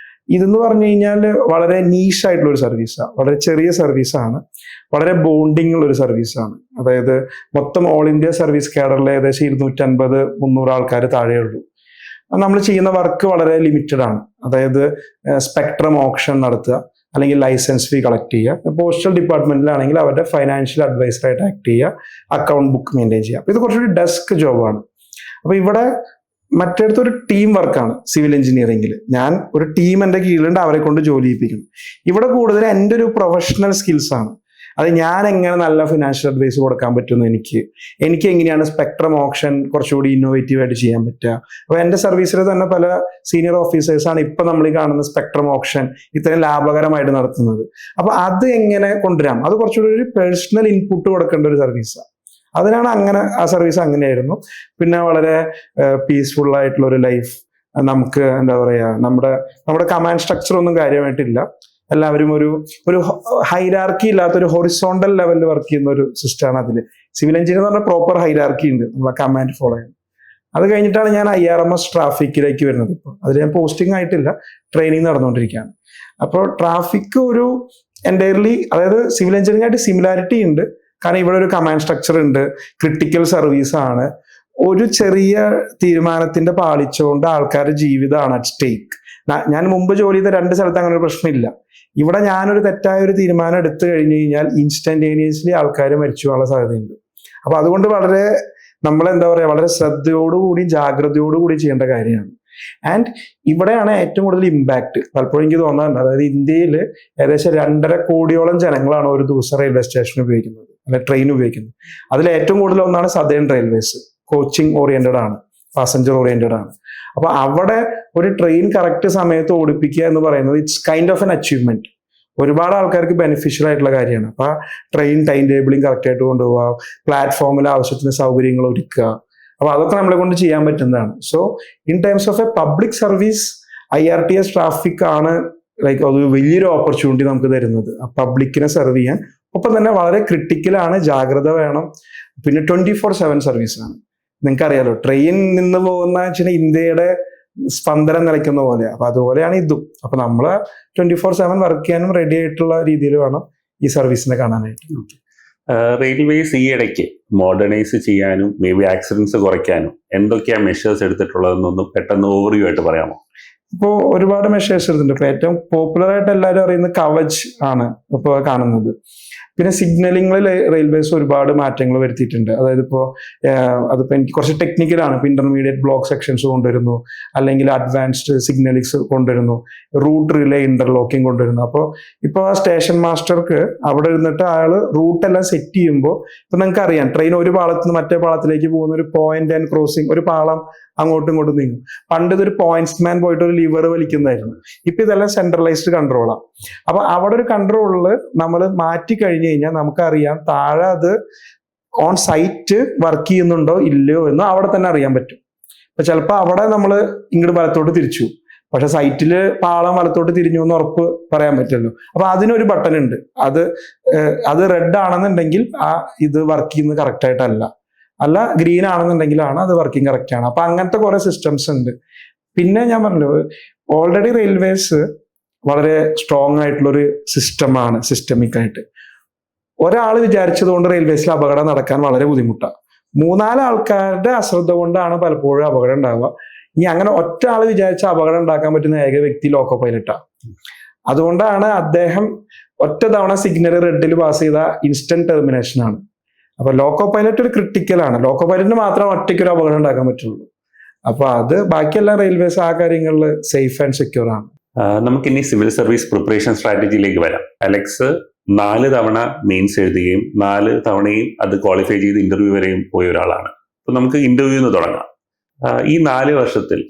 ഇതെന്ന് പറഞ്ഞു കഴിഞ്ഞാൽ വളരെ നീഷ് ആയിട്ടുള്ള ഒരു സർവീസാണ്, വളരെ ചെറിയ സർവീസാണ്, വളരെ ബോണ്ടിങ് ഉള്ള ഒരു സർവീസാണ്. അതായത് മൊത്തം ഓൾ ഇന്ത്യ സർവീസ് കാഡറിൽ ഏകദേശം 250-300 ആൾക്കാർ താഴെയുള്ളൂ. നമ്മൾ ചെയ്യുന്ന വർക്ക് വളരെ ലിമിറ്റഡ് ആണ്. അതായത് സ്പെക്ട്രം ഓപ്ഷൻ നടത്തുക, അല്ലെങ്കിൽ ലൈസൻസ് ഫീ കളക്ട് ചെയ്യുക, പോസ്റ്റൽ ഡിപ്പാർട്ട്മെന്റിലാണെങ്കിൽ അവരുടെ ഫൈനാൻഷ്യൽ അഡ്വൈസറായിട്ട് ആക്ട് ചെയ്യുക, അക്കൗണ്ട് ബുക്ക് മെയിൻറ്റെയിൻ ചെയ്യുക. അപ്പോൾ ഇത് കുറച്ചുകൂടി ഡെസ്ക് ജോബാണ്. അപ്പോൾ ഇവിടെ മറ്റേടത്ത് ഒരു ടീം വർക്കാണ്. സിവിൽ എഞ്ചിനീയറിംഗിൽ ഞാൻ ഒരു ടീം എൻ്റെ കീഴിലുണ്ട്, അവരെ കൊണ്ട് ജോലി ചെയ്യിപ്പിക്കണം. ഇവിടെ കൂടുതൽ എൻ്റെ ഒരു പ്രൊഫഷണൽ സ്കിൽസ് ആണ്. അത് ഞാൻ എങ്ങനെ നല്ല ഫിനാൻഷ്യൽ അഡ്വൈസ് കൊടുക്കാൻ പറ്റുന്നു, എനിക്ക് എങ്ങനെയാണ് സ്പെക്ട്രം ഓപ്ഷൻ കുറച്ചുകൂടി ഇന്നോവേറ്റീവ് ആയിട്ട് ചെയ്യാൻ പറ്റുക. അപ്പോൾ എൻ്റെ സർവീസിൽ തന്നെ പല സീനിയർ ഓഫീസേഴ്സാണ് ഇപ്പം നമ്മൾ ഈ കാണുന്ന സ്പെക്ട്രം ഓപ്ഷൻ ഇത്രയും ലാഭകരമായിട്ട് നടത്തുന്നത്. അപ്പോൾ അത് എങ്ങനെ കൊണ്ടുവരാം, അത് കുറച്ചുകൂടി ഒരു പേഴ്സണൽ ഇൻപുട്ട് കൊടുക്കേണ്ട ഒരു സർവീസാണ്. അതിനാണ് അങ്ങനെ ആ സർവീസ് അങ്ങനെയായിരുന്നു. പിന്നെ വളരെ പീസ്ഫുൾ ആയിട്ടുള്ള ഒരു ലൈഫ്. നമുക്ക് എന്താ പറയുക, നമ്മുടെ കമാൻഡ് സ്ട്രക്ചർ ഒന്നും കാര്യമായിട്ടില്ല. എല്ലാവരും ഒരു ഹൈരാർക്കി ഇല്ലാത്ത ഒരു ഹൊറിസോണ്ടൽ ലെവലിൽ വർക്ക് ചെയ്യുന്ന ഒരു സിസ്റ്റമാണ് അതിൽ. സിവിൽ എഞ്ചിനീയർ എന്ന് പറഞ്ഞാൽ പ്രോപ്പർ ഹൈരാർക്കി ഉണ്ട്, നമ്മളെ കമാൻഡ് ഫോളോ ചെയ്യുന്നത്. അത് കഴിഞ്ഞിട്ടാണ് ഞാൻ IRMS ട്രാഫിക്കിലേക്ക് വരുന്നത്. ഇപ്പോൾ അതിൽ ഞാൻ പോസ്റ്റിംഗ് ആയിട്ടില്ല, ട്രെയിനിങ് നടന്നുകൊണ്ടിരിക്കുകയാണ്. അപ്പോൾ ട്രാഫിക് ഒരു എൻറ്റയർലി, അതായത് സിവിൽ എഞ്ചിനീയറിംഗ് ആയിട്ട് സിമിലാരിറ്റി ഉണ്ട്. കാരണം ഇവിടെ ഒരു കമാൻഡ് സ്ട്രക്ചർ ഉണ്ട്, ക്രിട്ടിക്കൽ സർവീസ് ആണ്. ഒരു ചെറിയ തീരുമാനത്തിന്റെ പാളിച്ചുകൊണ്ട് ആൾക്കാരുടെ ജീവിതമാണ് അറ്റ് സ്റ്റേക്ക്. ഞാൻ മുമ്പ് ജോലി ചെയ്ത 2 സ്ഥലത്ത് അങ്ങനെ ഒരു പ്രശ്നമില്ല. ഇവിടെ ഞാനൊരു തെറ്റായ ഒരു തീരുമാനം എടുത്തു കഴിഞ്ഞു കഴിഞ്ഞാൽ ഇൻസ്റ്റന്റേനിയസ്ലി ആൾക്കാർ മരിച്ചു പോകാനുള്ള സാധ്യതയുണ്ട്. അപ്പൊ അതുകൊണ്ട് നമ്മളെന്താ പറയുക, വളരെ ശ്രദ്ധയോടുകൂടി ജാഗ്രതയോടുകൂടി ചെയ്യേണ്ട കാര്യമാണ്. ആൻഡ് ഇവിടെയാണ് ഏറ്റവും കൂടുതൽ ഇമ്പാക്ട് പലപ്പോഴും എനിക്ക് തോന്നാറുണ്ട്. അതായത് ഇന്ത്യയിൽ ഏകദേശം 2.5 കോടിയോളം ജനങ്ങളാണ് ഒരു ദിവസം റെയിൽവേ സ്റ്റേഷൻ ഉപയോഗിക്കുന്നത്, അല്ലെ ട്രെയിൻ ഉപയോഗിക്കുന്നത്. അതിൽ ഏറ്റവും കൂടുതൽ ഒന്നാണ് സദേൺ റെയിൽവേസ്. കോച്ചിങ് ഓറിയന്റഡ് ആണ്, പാസഞ്ചർ ഓറിയന്റഡ് ആണ്. അപ്പൊ അവിടെ ഒരു ട്രെയിൻ കറക്റ്റ് സമയത്ത് ഓടിപ്പിക്കുക എന്ന് പറയുന്നത് it's kind of N achievement. ഒരുപാട് ആൾക്കാർക്ക് ബെനിഫിഷ്യൽ ആയിട്ടുള്ള കാര്യമാണ്. അപ്പൊ ട്രെയിൻ ടൈം ടേബിളിംഗ് കറക്റ്റ് ആയിട്ട് കൊണ്ടുപോകുക, പ്ലാറ്റ്ഫോമിൽ ആവശ്യത്തിന് സൗകര്യങ്ങൾ ഒരുക്കുക. അപ്പൊ അതൊക്കെ നമ്മളെ കൊണ്ട് ചെയ്യാൻ പറ്റുന്നതാണ്. So in terms of A public service IRTS traffic ആണ് ലൈക്ക് അത് വലിയൊരു ഓപ്പർച്യൂണിറ്റി നമുക്ക് തരുന്നത്, പബ്ലിക്കിനെ സെർവ് ചെയ്യാൻ. ഒപ്പം തന്നെ വളരെ ക്രിട്ടിക്കലാണ്, ജാഗ്രത വേണം. പിന്നെ 24/7 സർവീസാണ്. നിങ്ങൾക്കറിയാലോ, ട്രെയിൻ നിന്ന് പോകുന്ന വെച്ചാൽ ഇന്ത്യയുടെ സ്പന്ദനം നിലയ്ക്കുന്ന പോലെയാണ്. അപ്പൊ അതുപോലെയാണ് ഇതും. അപ്പൊ നമ്മള് 24/7 വർക്ക് ചെയ്യാനും റെഡി ആയിട്ടുള്ള രീതിയിൽ വേണം ഈ സർവീസിനെ കാണാനായിട്ട്. റെയിൽവേസ് ഈ ഇടയ്ക്ക് മോഡേണൈസ് ചെയ്യാനും മേ ബി ആക്സിഡൻസ് കുറയ്ക്കാനും എന്തൊക്കെയാണ് മെഷേഴ്സ് എടുത്തിട്ടുള്ളതെന്നൊന്ന് പെട്ടെന്ന് ഓവർവ്യൂ ആയിട്ട് പറയാമോ? ഇപ്പോൾ ഒരുപാട് മെഷേഴ്സ് എടുത്തിട്ടുണ്ട്. ഇപ്പൊ ഏറ്റവും പോപ്പുലർ ആയിട്ട് എല്ലാവരും അറിയുന്നത് കവച് ആണ് ഇപ്പോൾ കാണുന്നത്. പിന്നെ സിഗ്നലിംഗിൽ റെയിൽവേസ് ഒരുപാട് മാറ്റങ്ങൾ വരുത്തിയിട്ടുണ്ട്. അതായത് അതിപ്പോൾ എനിക്ക് കുറച്ച് ടെക്നിക്കലാണ്. ഇപ്പോൾ ഇന്റർമീഡിയറ്റ് ബ്ലോക്ക് സെക്ഷൻസ് കൊണ്ടുവരുന്നു, അല്ലെങ്കിൽ അഡ്വാൻസ്ഡ് സിഗ്നലിങ്സ് കൊണ്ടുവരുന്നു, റൂട്ട് റിലേ ഇന്റർലോക്കിംഗ് കൊണ്ടുവരുന്നു. ഇപ്പോൾ ആ സ്റ്റേഷൻ മാസ്റ്റർക്ക് അവിടെ ഇരുന്നിട്ട് അയാൾ റൂട്ടെല്ലാം സെറ്റ് ചെയ്യുമ്പോൾ ഇപ്പൊ നിങ്ങൾക്ക് അറിയാം, ട്രെയിൻ ഒരു പാളത്തിൽ നിന്ന് മറ്റേ പാളത്തിലേക്ക് പോകുന്ന ഒരു പോയിന്റ് ആൻഡ് ക്രോസിംഗ്, ഒരു പാളം അങ്ങോട്ടും ഇങ്ങോട്ടും നീങ്ങും. പണ്ട് ഇതൊരു പോയിന്റ്സ്മാൻ പോയിട്ട് ഒരു ലിവർ വലിക്കുന്നതായിരുന്നു. ഇപ്പൊ ഇതെല്ലാം സെൻട്രലൈസ്ഡ് കൺട്രോളാണ്. അപ്പൊ അവിടെ ഒരു കൺട്രോളില് നമ്മൾ മാറ്റി കഴിഞ്ഞു കഴിഞ്ഞാൽ നമുക്കറിയാം താഴെ അത് ഓൺ സൈറ്റ് വർക്ക് ചെയ്യുന്നുണ്ടോ ഇല്ലയോ എന്ന് അവിടെ തന്നെ അറിയാൻ പറ്റും. അപ്പൊ ചിലപ്പോൾ അവിടെ നമ്മൾ ഇങ്ങോട്ട് വലത്തോട്ട് തിരിച്ചു, പക്ഷെ സൈറ്റില് പാളം വലത്തോട്ട് തിരിഞ്ഞു എന്ന് ഉറപ്പ് പറയാൻ പറ്റുമല്ലോ. അപ്പൊ അതിനൊരു ബട്ടൺ ഉണ്ട്. അത് റെഡ് ആണെന്നുണ്ടെങ്കിൽ ഇത് വർക്ക് ചെയ്യുന്നത് കറക്റ്റ് ആയിട്ടല്ല, അല്ല ഗ്രീൻ ആണെന്നുണ്ടെങ്കിലാണ് അത് വർക്കിംഗ് കറക്റ്റ് ആണ്. അപ്പൊ അങ്ങനത്തെ കുറെ സിസ്റ്റംസ് ഉണ്ട്. പിന്നെ ഞാൻ പറഞ്ഞു, ഓൾറെഡി റെയിൽവേസ് വളരെ സ്ട്രോങ് ആയിട്ടുള്ളൊരു സിസ്റ്റമാണ്, സിസ്റ്റമിക് ആയിട്ട്. ഒരാൾ വിചാരിച്ചത് കൊണ്ട് റെയിൽവേസിൽ അപകടം നടക്കാൻ വളരെ ബുദ്ധിമുട്ടാണ്. 3-4 ആൾക്കാരുടെ അശ്രദ്ധ കൊണ്ടാണ് പലപ്പോഴും അപകടം ഉണ്ടാവുക. ഇനി അങ്ങനെ ഒറ്റ ആൾ വിചാരിച്ച അപകടം ഉണ്ടാക്കാൻ പറ്റുന്ന ഏക വ്യക്തി ലോക്കോ പൈലറ്റാണ്. അതുകൊണ്ടാണ് അദ്ദേഹം ഒറ്റ തവണ സിഗ്നൽ റെഡിൽ പാസ് ചെയ്ത ഇൻസ്റ്റന്റ് ടെർമിനേഷൻ ആണ്. അപ്പൊ ലോക്കോ പൈലറ്റ് ഒരു ക്രിട്ടിക്കലാണ്. ലോക്കോ പൈലറ്റിന് മാത്രം ഒറ്റയ്ക്ക് ഒരു അപകടം ഉണ്ടാക്കാൻ പറ്റുള്ളൂ. അപ്പൊ അത് ബാക്കിയെല്ലാം റെയിൽവേസ് ആ കാര്യങ്ങളിൽ സേഫ് ആൻഡ് സെക്യൂർ ആണ്. നമുക്ക് ഇനി സിവിൽ സർവീസ് പ്രിപ്പറേഷൻ സ്ട്രാറ്റജിയിലേക്ക് വരാം. അലക്സ് 4 തവണ മെയിൻസ് എഴുതുകയും 4 തവണയും അത് ക്വാളിഫൈ ചെയ്ത് ഇന്റർവ്യൂ വരെയും പോയ ഒരാളാണ്. അപ്പൊ നമുക്ക് ഇന്റർവ്യൂന്ന് തുടങ്ങാം. ഈ 4 വർഷത്തിൽ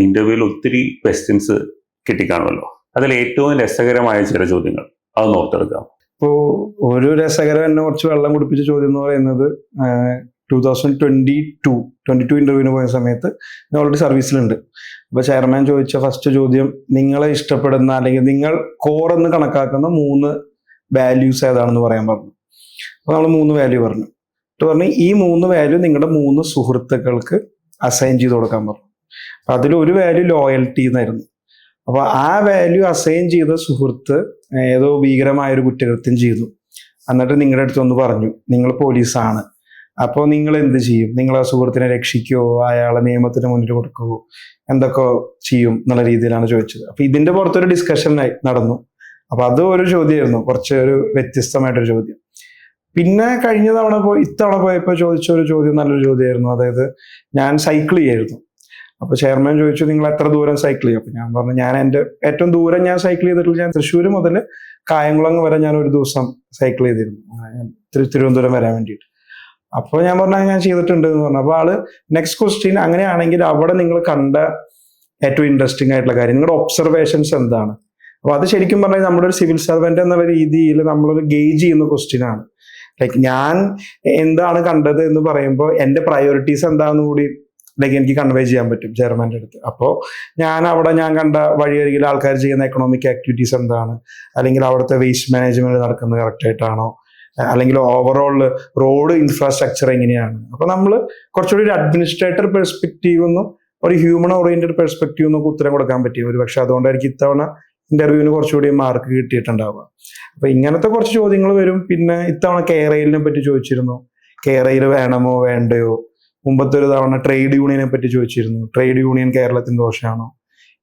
ഇന്റർവ്യൂവിൽ ഒത്തിരി ക്വസ്റ്റ്യൻസ് കിട്ടിക്കാണുമല്ലോ. അതിൽ ഏറ്റവും രസകരമായ ചില ചോദ്യങ്ങൾ അതൊന്ന് ഓർത്തെടുക്കാം. ഇപ്പോൾ ഒരു രസകരം എന്നെ കുറച്ച് വെള്ളം കുടിപ്പിച്ച ചോദ്യം എന്ന് പറയുന്നത് 2022 ഇന്റർവ്യൂവിന് പോയ സമയത്ത് ഞാൻ ഓൾറെഡി സർവീസിലുണ്ട്. അപ്പൊ ചെയർമാൻ ചോദിച്ച ഫസ്റ്റ് ചോദ്യം, നിങ്ങളെ ഇഷ്ടപ്പെടുന്ന അല്ലെങ്കിൽ നിങ്ങൾ കോർ എന്ന് കണക്കാക്കുന്ന 3 വാല്യൂസ് ഏതാണെന്ന് പറയാൻ പറഞ്ഞു. അപ്പൊ നമ്മൾ 3 വാല്യൂ പറഞ്ഞു. പറഞ്ഞ് ഈ 3 വാല്യൂ നിങ്ങളുടെ 3 സുഹൃത്തുക്കൾക്ക് അസൈൻ ചെയ്ത് കൊടുക്കാൻ പറഞ്ഞു. അപ്പൊ അതിലൊരു വാല്യൂ ലോയൽറ്റി എന്നായിരുന്നു. അപ്പൊ ആ വാല്യൂ അസൈൻ ചെയ്ത സുഹൃത്ത് ഏതോ ഭീകരമായ ഒരു കുറ്റകൃത്യം ചെയ്തു. എന്നിട്ട് നിങ്ങളുടെ അടുത്ത് ഒന്ന് പറഞ്ഞു, നിങ്ങൾ പോലീസാണ്, അപ്പോൾ നിങ്ങൾ എന്ത് ചെയ്യും? നിങ്ങൾ ആ സുഹൃത്തിനെ രക്ഷിക്കുവോ, അയാളെ നിയമത്തിന് മുന്നിൽ കൊടുക്കുവോ, എന്തൊക്കെ ചെയ്യും എന്നുള്ള രീതിയിലാണ് ചോദിച്ചത്. അപ്പൊ ഇതിന്റെ പുറത്തൊരു ഡിസ്കഷൻ നടന്നു. അപ്പൊ അത് ഒരു ചോദ്യമായിരുന്നു, കുറച്ച് ഒരു വ്യത്യസ്തമായിട്ടൊരു ചോദ്യം. പിന്നെ കഴിഞ്ഞ തവണ ഇത്തവണ പോയപ്പോൾ ചോദിച്ച ഒരു ചോദ്യം നല്ലൊരു ചോദ്യമായിരുന്നു. അതായത് ഞാൻ സൈക്കിൾ ചെയ്യായിരുന്നു. അപ്പൊ ചെയർമാൻ ചോദിച്ചു, നിങ്ങൾ എത്ര ദൂരം സൈക്കിൾ ചെയ്യും? അപ്പൊ ഞാൻ പറഞ്ഞു, ഞാൻ എൻ്റെ ഏറ്റവും ദൂരം ഞാൻ സൈക്കിൾ ചെയ്തിട്ടുള്ള ഞാൻ തൃശ്ശൂർ മുതൽ കായംകുളം വരെ ഞാൻ ഒരു ദിവസം സൈക്കിൾ ചെയ്തിരുന്നു, തിരുവനന്തപുരം വരാൻ വേണ്ടിയിട്ട്. അപ്പോൾ ഞാൻ പറഞ്ഞു ഞാൻ ചെയ്തിട്ടുണ്ട് എന്ന് പറഞ്ഞു. അപ്പോൾ ആള് നെക്സ്റ്റ് ക്വസ്റ്റ്യൻ, അങ്ങനെയാണെങ്കിൽ അവിടെ നിങ്ങൾ കണ്ട ഏറ്റവും ഇൻട്രസ്റ്റിംഗ് ആയിട്ടുള്ള കാര്യം, നിങ്ങളുടെ ഒബ്സർവേഷൻസ് എന്താണ്? അപ്പൊ അത് ശരിക്കും പറഞ്ഞാൽ നമ്മുടെ ഒരു സിവിൽ സർവന്റ് എന്നുള്ള രീതിയിൽ നമ്മളൊരു ഗേജ് ചെയ്യുന്ന ക്വസ്റ്റ്യൻ ആണ്. ലൈക്ക് ഞാൻ എന്താണ് കണ്ടത് എന്ന് പറയുമ്പോൾ എൻ്റെ പ്രയോറിറ്റീസ് എന്താണെന്ന് കൂടി എനിക്ക് കൺവേ ചെയ്യാൻ പറ്റും ചെയർമാൻ്റെ അടുത്ത്. അപ്പോൾ ഞാൻ കണ്ട വഴിയരികിൽ ആൾക്കാർ ചെയ്യുന്ന എക്കണോമിക് ആക്ടിവിറ്റീസ് എന്താണ്, അല്ലെങ്കിൽ അവിടുത്തെ വേസ്റ്റ് മാനേജ്മെന്റ് നടക്കുന്നത് കറക്റ്റ് ആയിട്ടാണോ, അല്ലെങ്കിൽ ഓവറോൾ റോഡ് ഇൻഫ്രാസ്ട്രക്ചർ എങ്ങനെയാണ്. അപ്പൊ നമ്മൾ കുറച്ചുകൂടി ഒരു അഡ്മിനിസ്ട്രേറ്റർ പെർസ്പെക്റ്റീവ് ഒന്നും ഒരു ഹ്യൂമൻ ഓറിയന്റഡ് പെർസ്പെക്റ്റീവ് ഒന്നും ഉത്തരം കൊടുക്കാൻ പറ്റും. ഒരു പക്ഷെ അതുകൊണ്ടായിരിക്കും ഇത്തവണ ഇന്റർവ്യൂവിന് കുറച്ചുകൂടി മാർക്ക് കിട്ടിയിട്ടുണ്ടാവുക. അപ്പൊ ഇങ്ങനത്തെ കുറച്ച് ചോദ്യങ്ങൾ വരും. പിന്നെ ഇത്തവണ കെയറെയിലിനെ പറ്റി ചോദിച്ചിരുന്നു, കെയറെയിൽ വേണമോ വേണ്ടയോ. മുമ്പത്തെ ഒരു തവണ ട്രേഡ് യൂണിയനെ പറ്റി ചോദിച്ചിരുന്നു, ട്രേഡ് യൂണിയൻ കേരളത്തിന് ദോഷമാണോ.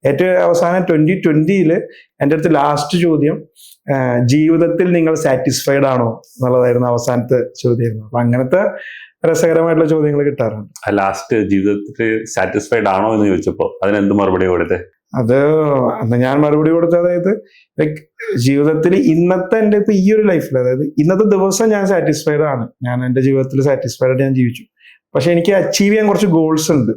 ഏറ്റവും അവസാനം 2020 എൻ്റെ അടുത്ത് ലാസ്റ്റ് ചോദ്യം ജീവിതത്തിൽ നിങ്ങൾ സാറ്റിസ്ഫൈഡ് ആണോ എന്നുള്ളതായിരുന്നു അവസാനത്തെ ചോദ്യമായിരുന്നു. അപ്പൊ അങ്ങനത്തെ രസകരമായിട്ടുള്ള ചോദ്യങ്ങൾ കിട്ടാറുണ്ട്. ലാസ്റ്റ് ജീവിതത്തിൽ സാറ്റിസ്ഫൈഡ് ആണോ എന്ന് ചോദിച്ചപ്പോ അതിനെന്ത് മറുപടി കൊടുത്തേ? അത് അന്ന് ഞാൻ മറുപടി കൊടുത്തത്, അതായത് ലൈക്ക് ജീവിതത്തിൽ ഇന്നത്തെ എൻ്റെ ഇപ്പൊ ഈ ഒരു ലൈഫിൽ, അതായത് ഇന്നത്തെ ദിവസം ഞാൻ സാറ്റിസ്ഫൈഡ് ആണ്, ഞാൻ എൻ്റെ ജീവിതത്തിൽ സാറ്റിസ്ഫൈഡ് ആയിട്ട് ഞാൻ ജീവിച്ചു. പക്ഷെ എനിക്ക് അച്ചീവ് ചെയ്യാൻ കുറച്ച് ഗോൾസ് ഉണ്ട്.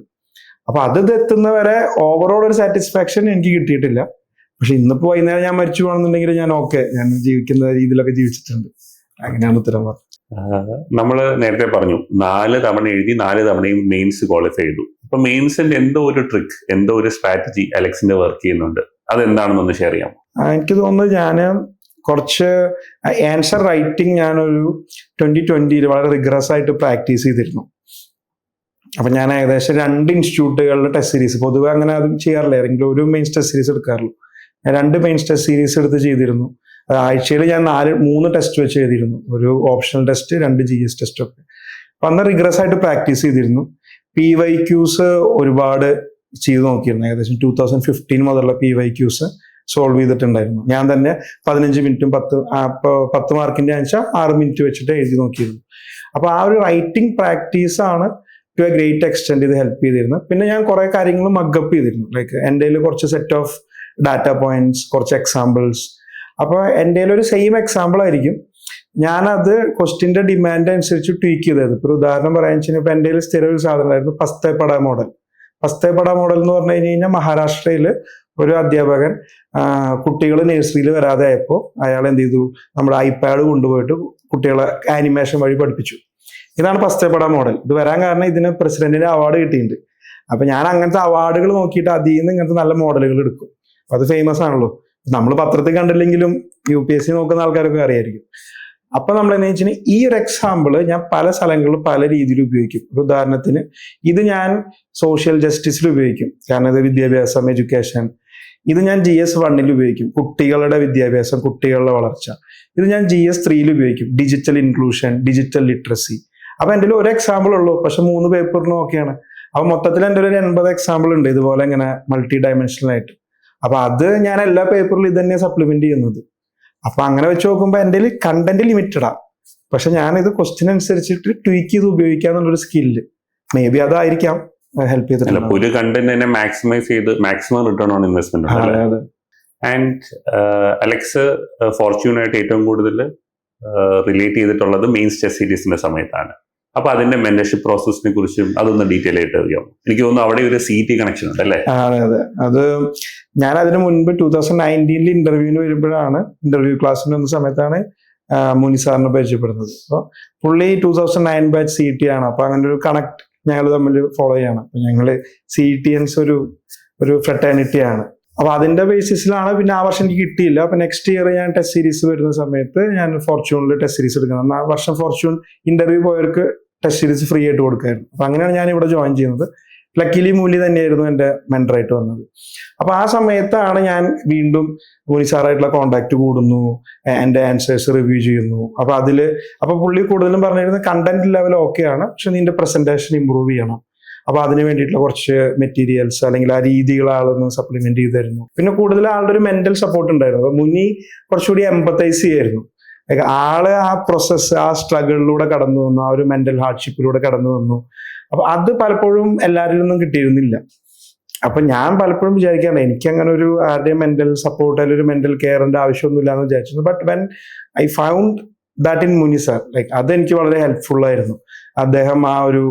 അപ്പൊ അത് എത്തുന്നവരെ ഓവറോൾ ഒരു സാറ്റിസ്ഫാക്ഷൻ എനിക്ക് കിട്ടിയിട്ടില്ല. പക്ഷെ ഇന്നിപ്പോ വൈകുന്നേരം ഞാൻ മരിച്ചു പോകണമെന്നുണ്ടെങ്കിൽ ഞാൻ ഞാൻ ജീവിക്കുന്ന രീതിയിലൊക്കെ ജീവിച്ചിട്ടുണ്ട്. അങ്ങനെയാണ് ഉത്തരം പറഞ്ഞത്. നമ്മൾ നേരത്തെ പറഞ്ഞു 4 തവണ എഴുതി 4 തവണയും മെയിൻസ് ക്വാളിഫൈ ചെയ്തു. അപ്പൊ മെയിൻസിന്റെ എന്തോ ഒരു ട്രിക്ക്, എന്തോ ഒരു സ്ട്രാറ്റജി അലക്സിന്റെ വർക്ക് ചെയ്യുന്നുണ്ട്. അതെന്താണെന്നൊന്ന് ഷെയർ ചെയ്യാമോ? എനിക്ക് തോന്നുന്നത് ഞാൻ കുറച്ച് ആൻസർ റൈറ്റിംഗ് ഞാനൊരു 2020 വളരെ റിഗ്രസ് ആയിട്ട് പ്രാക്ടീസ് ചെയ്തിരുന്നു. അപ്പൊ ഞാൻ ഏകദേശം 2 ഇൻസ്റ്റിറ്റ്യൂട്ടുകളിലെ ടെസ്റ്റ് സീരീസ്, പൊതുവെ അങ്ങനെ അതും ചെയ്യാറില്ല, ഏതെങ്കിലും ഒരു മെയിൻസ് ടെസ്റ്റ് സീരീസ് എടുക്കാറുള്ളൂ. ഞാൻ 2 മെയിൻസ് ടെസ്റ്റ് സീരീസ് എടുത്ത് ചെയ്തിരുന്നു. ആഴ്ചയിൽ ഞാൻ 3 ടെസ്റ്റ് വെച്ച് എഴുതിയിരുന്നു, ഒരു ഓപ്ഷണൽ ടെസ്റ്റ്, 2 GS ടെസ്റ്റ് ഒക്കെ. അപ്പൊ അന്ന് റിഗ്രസ് ആയിട്ട് പ്രാക്ടീസ് ചെയ്തിരുന്നു. PYQs ഒരുപാട് ചെയ്ത് നോക്കിയിരുന്നു. ഏകദേശം 2015 മുതലുള്ള PYQs സോൾവ് ചെയ്തിട്ടുണ്ടായിരുന്നു. ഞാൻ തന്നെ 15 മിനിറ്റും 10 മാർക്കിന്റെ ആഴ്ച 6 മിനിറ്റ് വെച്ചിട്ട് എഴുതി നോക്കിയിരുന്നു. അപ്പൊ ആ ഒരു റൈറ്റിംഗ് പ്രാക്ടീസ് ആണ് ടു എ ഗ്രേറ്റ് എക്സ്റ്റെന്റ് ഇത് ഹെൽപ്പ് ചെയ്തിരുന്നത്. പിന്നെ ഞാൻ കുറെ കാര്യങ്ങൾ മഗ്ഗപ്പ് ചെയ്തിരുന്നു. ലൈക്ക് എൻ്റെ കുറച്ച് സെറ്റ് ഓഫ് ഡാറ്റ പോയിന്റ്സ്, കുറച്ച് എക്സാമ്പിൾസ്. അപ്പൊ എൻ്റെ ഒരു സെയിം എക്സാമ്പിൾ ആയിരിക്കും, ഞാനത് ക്വസ്റ്റിന്റെ ഡിമാൻഡ് അനുസരിച്ച് ട്വീക്ക് ചെയ്തത്. ഇപ്പൊ ഒരു ഉദാഹരണം പറയാൻ വെച്ചാൽ ഇപ്പൊ എൻ്റെ സ്ഥിരം ഒരു സാധനമായിരുന്നു പസ്തേപട മോഡൽ. പസ്തേപട മോഡൽ എന്ന് പറഞ്ഞു കഴിഞ്ഞാൽ മഹാരാഷ്ട്രയില് ഒരു അധ്യാപകൻ കുട്ടികൾ നഴ്സറിയിൽ വരാതെ ആയപ്പോൾ അയാൾ എന്ത് ചെയ്തു, നമ്മുടെ ഐപാഡ് കൊണ്ടുപോയിട്ട് കുട്ടികളെ ആനിമേഷൻ വഴി പഠിപ്പിച്ചു. ഇതാണ് പസ്തേപട മോഡൽ. ഇത് വരാൻ കാരണം ഇതിന് പ്രസിഡന്റിന്റെ അവാർഡ് കിട്ടിയിട്ടുണ്ട്. അപ്പൊ ഞാൻ അങ്ങനത്തെ അവാർഡുകൾ നോക്കിയിട്ട് അതിൽ നിന്ന് ഇങ്ങനത്തെ നല്ല മോഡലുകൾ എടുക്കും. അപ്പൊ അത് ഫേമസ് ആണല്ലോ, നമ്മൾ പത്രത്തിൽ കണ്ടില്ലെങ്കിലും UPSC നോക്കുന്ന ആൾക്കാരൊക്കെ അറിയായിരിക്കും. അപ്പൊ നമ്മൾ എന്താ വെച്ചാൽ ഈ ഒരു എക്സാമ്പിൾ ഞാൻ പല സ്ഥലങ്ങളിലും പല രീതിയിൽ ഉപയോഗിക്കും. ഒരു ഉദാഹരണത്തിന് ഇത് ഞാൻ സോഷ്യൽ ജസ്റ്റിസിൽ ഉപയോഗിക്കും, കാരണം ഇത് വിദ്യാഭ്യാസം, എഡ്യൂക്കേഷൻ. ഇത് ഞാൻ GS 1 ഉപയോഗിക്കും, കുട്ടികളുടെ വിദ്യാഭ്യാസം, കുട്ടികളുടെ വളർച്ച. ഇത് ഞാൻ GS 3 ഉപയോഗിക്കും, ഡിജിറ്റൽ ഇൻക്ലൂഷൻ, ഡിജിറ്റൽ ലിറ്ററസി. അപ്പൊ എൻ്റെ ഒരു എക്സാമ്പിൾ ഉള്ളൂ, പക്ഷെ 3 പേപ്പറിനും ഒക്കെയാണ്. അപ്പൊ മൊത്തത്തിൽ എൻ്റെ ഒരു 80 എക്സാമ്പിൾ ഉണ്ട് ഇതുപോലെ ഇങ്ങനെ മൾട്ടി ഡയമെൻഷണൽ ആയിട്ട്. അപ്പൊ അത് ഞാൻ എല്ലാ പേപ്പറിലും ഇത് തന്നെ സപ്ലിമെന്റ് ചെയ്യുന്നത്. അപ്പൊ അങ്ങനെ വെച്ച് നോക്കുമ്പോൾ എൻ്റെ കണ്ടന്റ് ലിമിറ്റഡാ, പക്ഷെ ഞാനിത് ക്വസ്റ്റ്യൻ അനുസരിച്ചിട്ട് ട്വീക്ക് ചെയ്ത് ഉപയോഗിക്കാന്നുള്ളൊരു സ്കില്ല് മേ ബി അതായിരിക്കാം ഹെൽപ്പ് ചെയ്തിട്ടുണ്ട്. ഒരു കണ്ടന്റ് തന്നെ മാക്സിമൈസ് ചെയ്ത് maximum return on investment. And Alex ഫോർച്യൂണായിട്ട് ഏറ്റവും കൂടുതൽ റിലേറ്റ് ചെയ്തിട്ടുള്ളത് മെയിൻസ് ടെസ്റ്റ് സീരീസിന്റെ സമയത്താണ്. അപ്പൊ അതിന്റെ മെന്റർഷിപ്പ് പ്രോസസ്സിനെ കുറിച്ചും അതൊന്ന് ഡീറ്റെയിൽ ആയിട്ട് അറിയാം. എനിക്ക് തോന്നുന്നു അവിടെ ഒരു CT കണക്ഷൻ ഉണ്ട് അല്ലേ? അതെ. അത് ഞാൻ അതിന് മുൻപ് 2019 ഇന്റർവ്യൂവിന് വരുമ്പോഴാണ്, ഇന്റർവ്യൂ ക്ലാസ്സിന് വന്ന സമയത്താണ് മുനി സാറിനെ പരിചയപ്പെടുന്നത്. അപ്പോൾ പുള്ളി 2009 ബാച്ച് CT ആണ്. അപ്പൊ അങ്ങനെ ഒരു കണക്ട് ഞങ്ങൾ തമ്മിൽ ഫോളോ ചെയ്യണം. അപ്പൊ ഞങ്ങള് CTNs ഒരു ഫ്രട്ടേണിറ്റി ആണ്. അപ്പൊ അതിന്റെ ബേസിസിലാണ്. പിന്നെ ആ വർഷം എനിക്ക് കിട്ടിയില്ല. അപ്പൊ നെക്സ്റ്റ് ഇയർ ഞാൻ ടെസ്റ്റ് സീരീസ് വരുന്ന സമയത്ത് ഞാൻ ഫോർച്യൂണിൽ ടെസ്റ്റ് സീരീസ് എടുക്കണം. ആ വർഷം ഫോർച്യൂൺ ഇന്റർവ്യൂ പോയവർക്ക് ടെസ്റ്റ് സീരീസ് ഫ്രീ ആയിട്ട് കൊടുക്കായിരുന്നു. അപ്പൊ അങ്ങനെയാണ് ഞാൻ ഇവിടെ ജോയിൻ ചെയ്യുന്നത്. ലക്കിലി മൂലി തന്നെയായിരുന്നു എൻ്റെ മെന്ററായിട്ട് വന്നത്. അപ്പൊ ആ സമയത്താണ് ഞാൻ വീണ്ടും മൂലി സാറായിട്ടുള്ള കോണ്ടാക്ട് കൂടുന്നു, എൻ്റെ ആൻസേഴ്സ് റിവ്യൂ ചെയ്യുന്നു. അപ്പൊ പുള്ളി കൂടുതലും പറഞ്ഞിരുന്നത് കണ്ടന്റ് ലെവൽ ഓക്കെയാണ്, പക്ഷെ നിന്റെ പ്രസന്റേഷൻ ഇമ്പ്രൂവ് ചെയ്യണം. അപ്പൊ അതിന് വേണ്ടിയിട്ടുള്ള കുറച്ച് മെറ്റീരിയൽസ് അല്ലെങ്കിൽ ആ രീതികൾ ആളൊന്ന് സപ്ലിമെന്റ് ചെയ്ത് തരുന്നു. പിന്നെ കൂടുതൽ ആളുടെ ഒരു മെന്റൽ സപ്പോർട്ട് ഉണ്ടായിരുന്നു. അപ്പൊ മുനി കുറച്ചുകൂടി എംപത്തൈസ് ചെയ്യായിരുന്നു. ആള് ആ പ്രോസസ്സ്, ആ സ്ട്രഗിളിലൂടെ കടന്നു വന്നു, ആ ഒരു മെന്റൽ ഹാർഡ്ഷിപ്പിലൂടെ കടന്നു വന്നു. അപ്പൊ അത് പലപ്പോഴും എല്ലാവരിൽ നിന്നും കിട്ടിയിരുന്നില്ല. അപ്പൊ ഞാൻ പലപ്പോഴും വിചാരിക്കാറുണ്ട് എനിക്ക് അങ്ങനെ ഒരു ആരുടെയും മെന്റൽ സപ്പോർട്ട് അല്ലെങ്കിൽ ഒരു മെന്റൽ കെയറിന്റെ ആവശ്യമൊന്നുമില്ല എന്ന് വിചാരിച്ചിരുന്നു. But when I found that in മുനി സാർ, ലൈക്ക് അതെനിക്ക് വളരെ ഹെൽപ്ഫുൾ ആയിരുന്നു. അദ്ദേഹം ആ ഒരു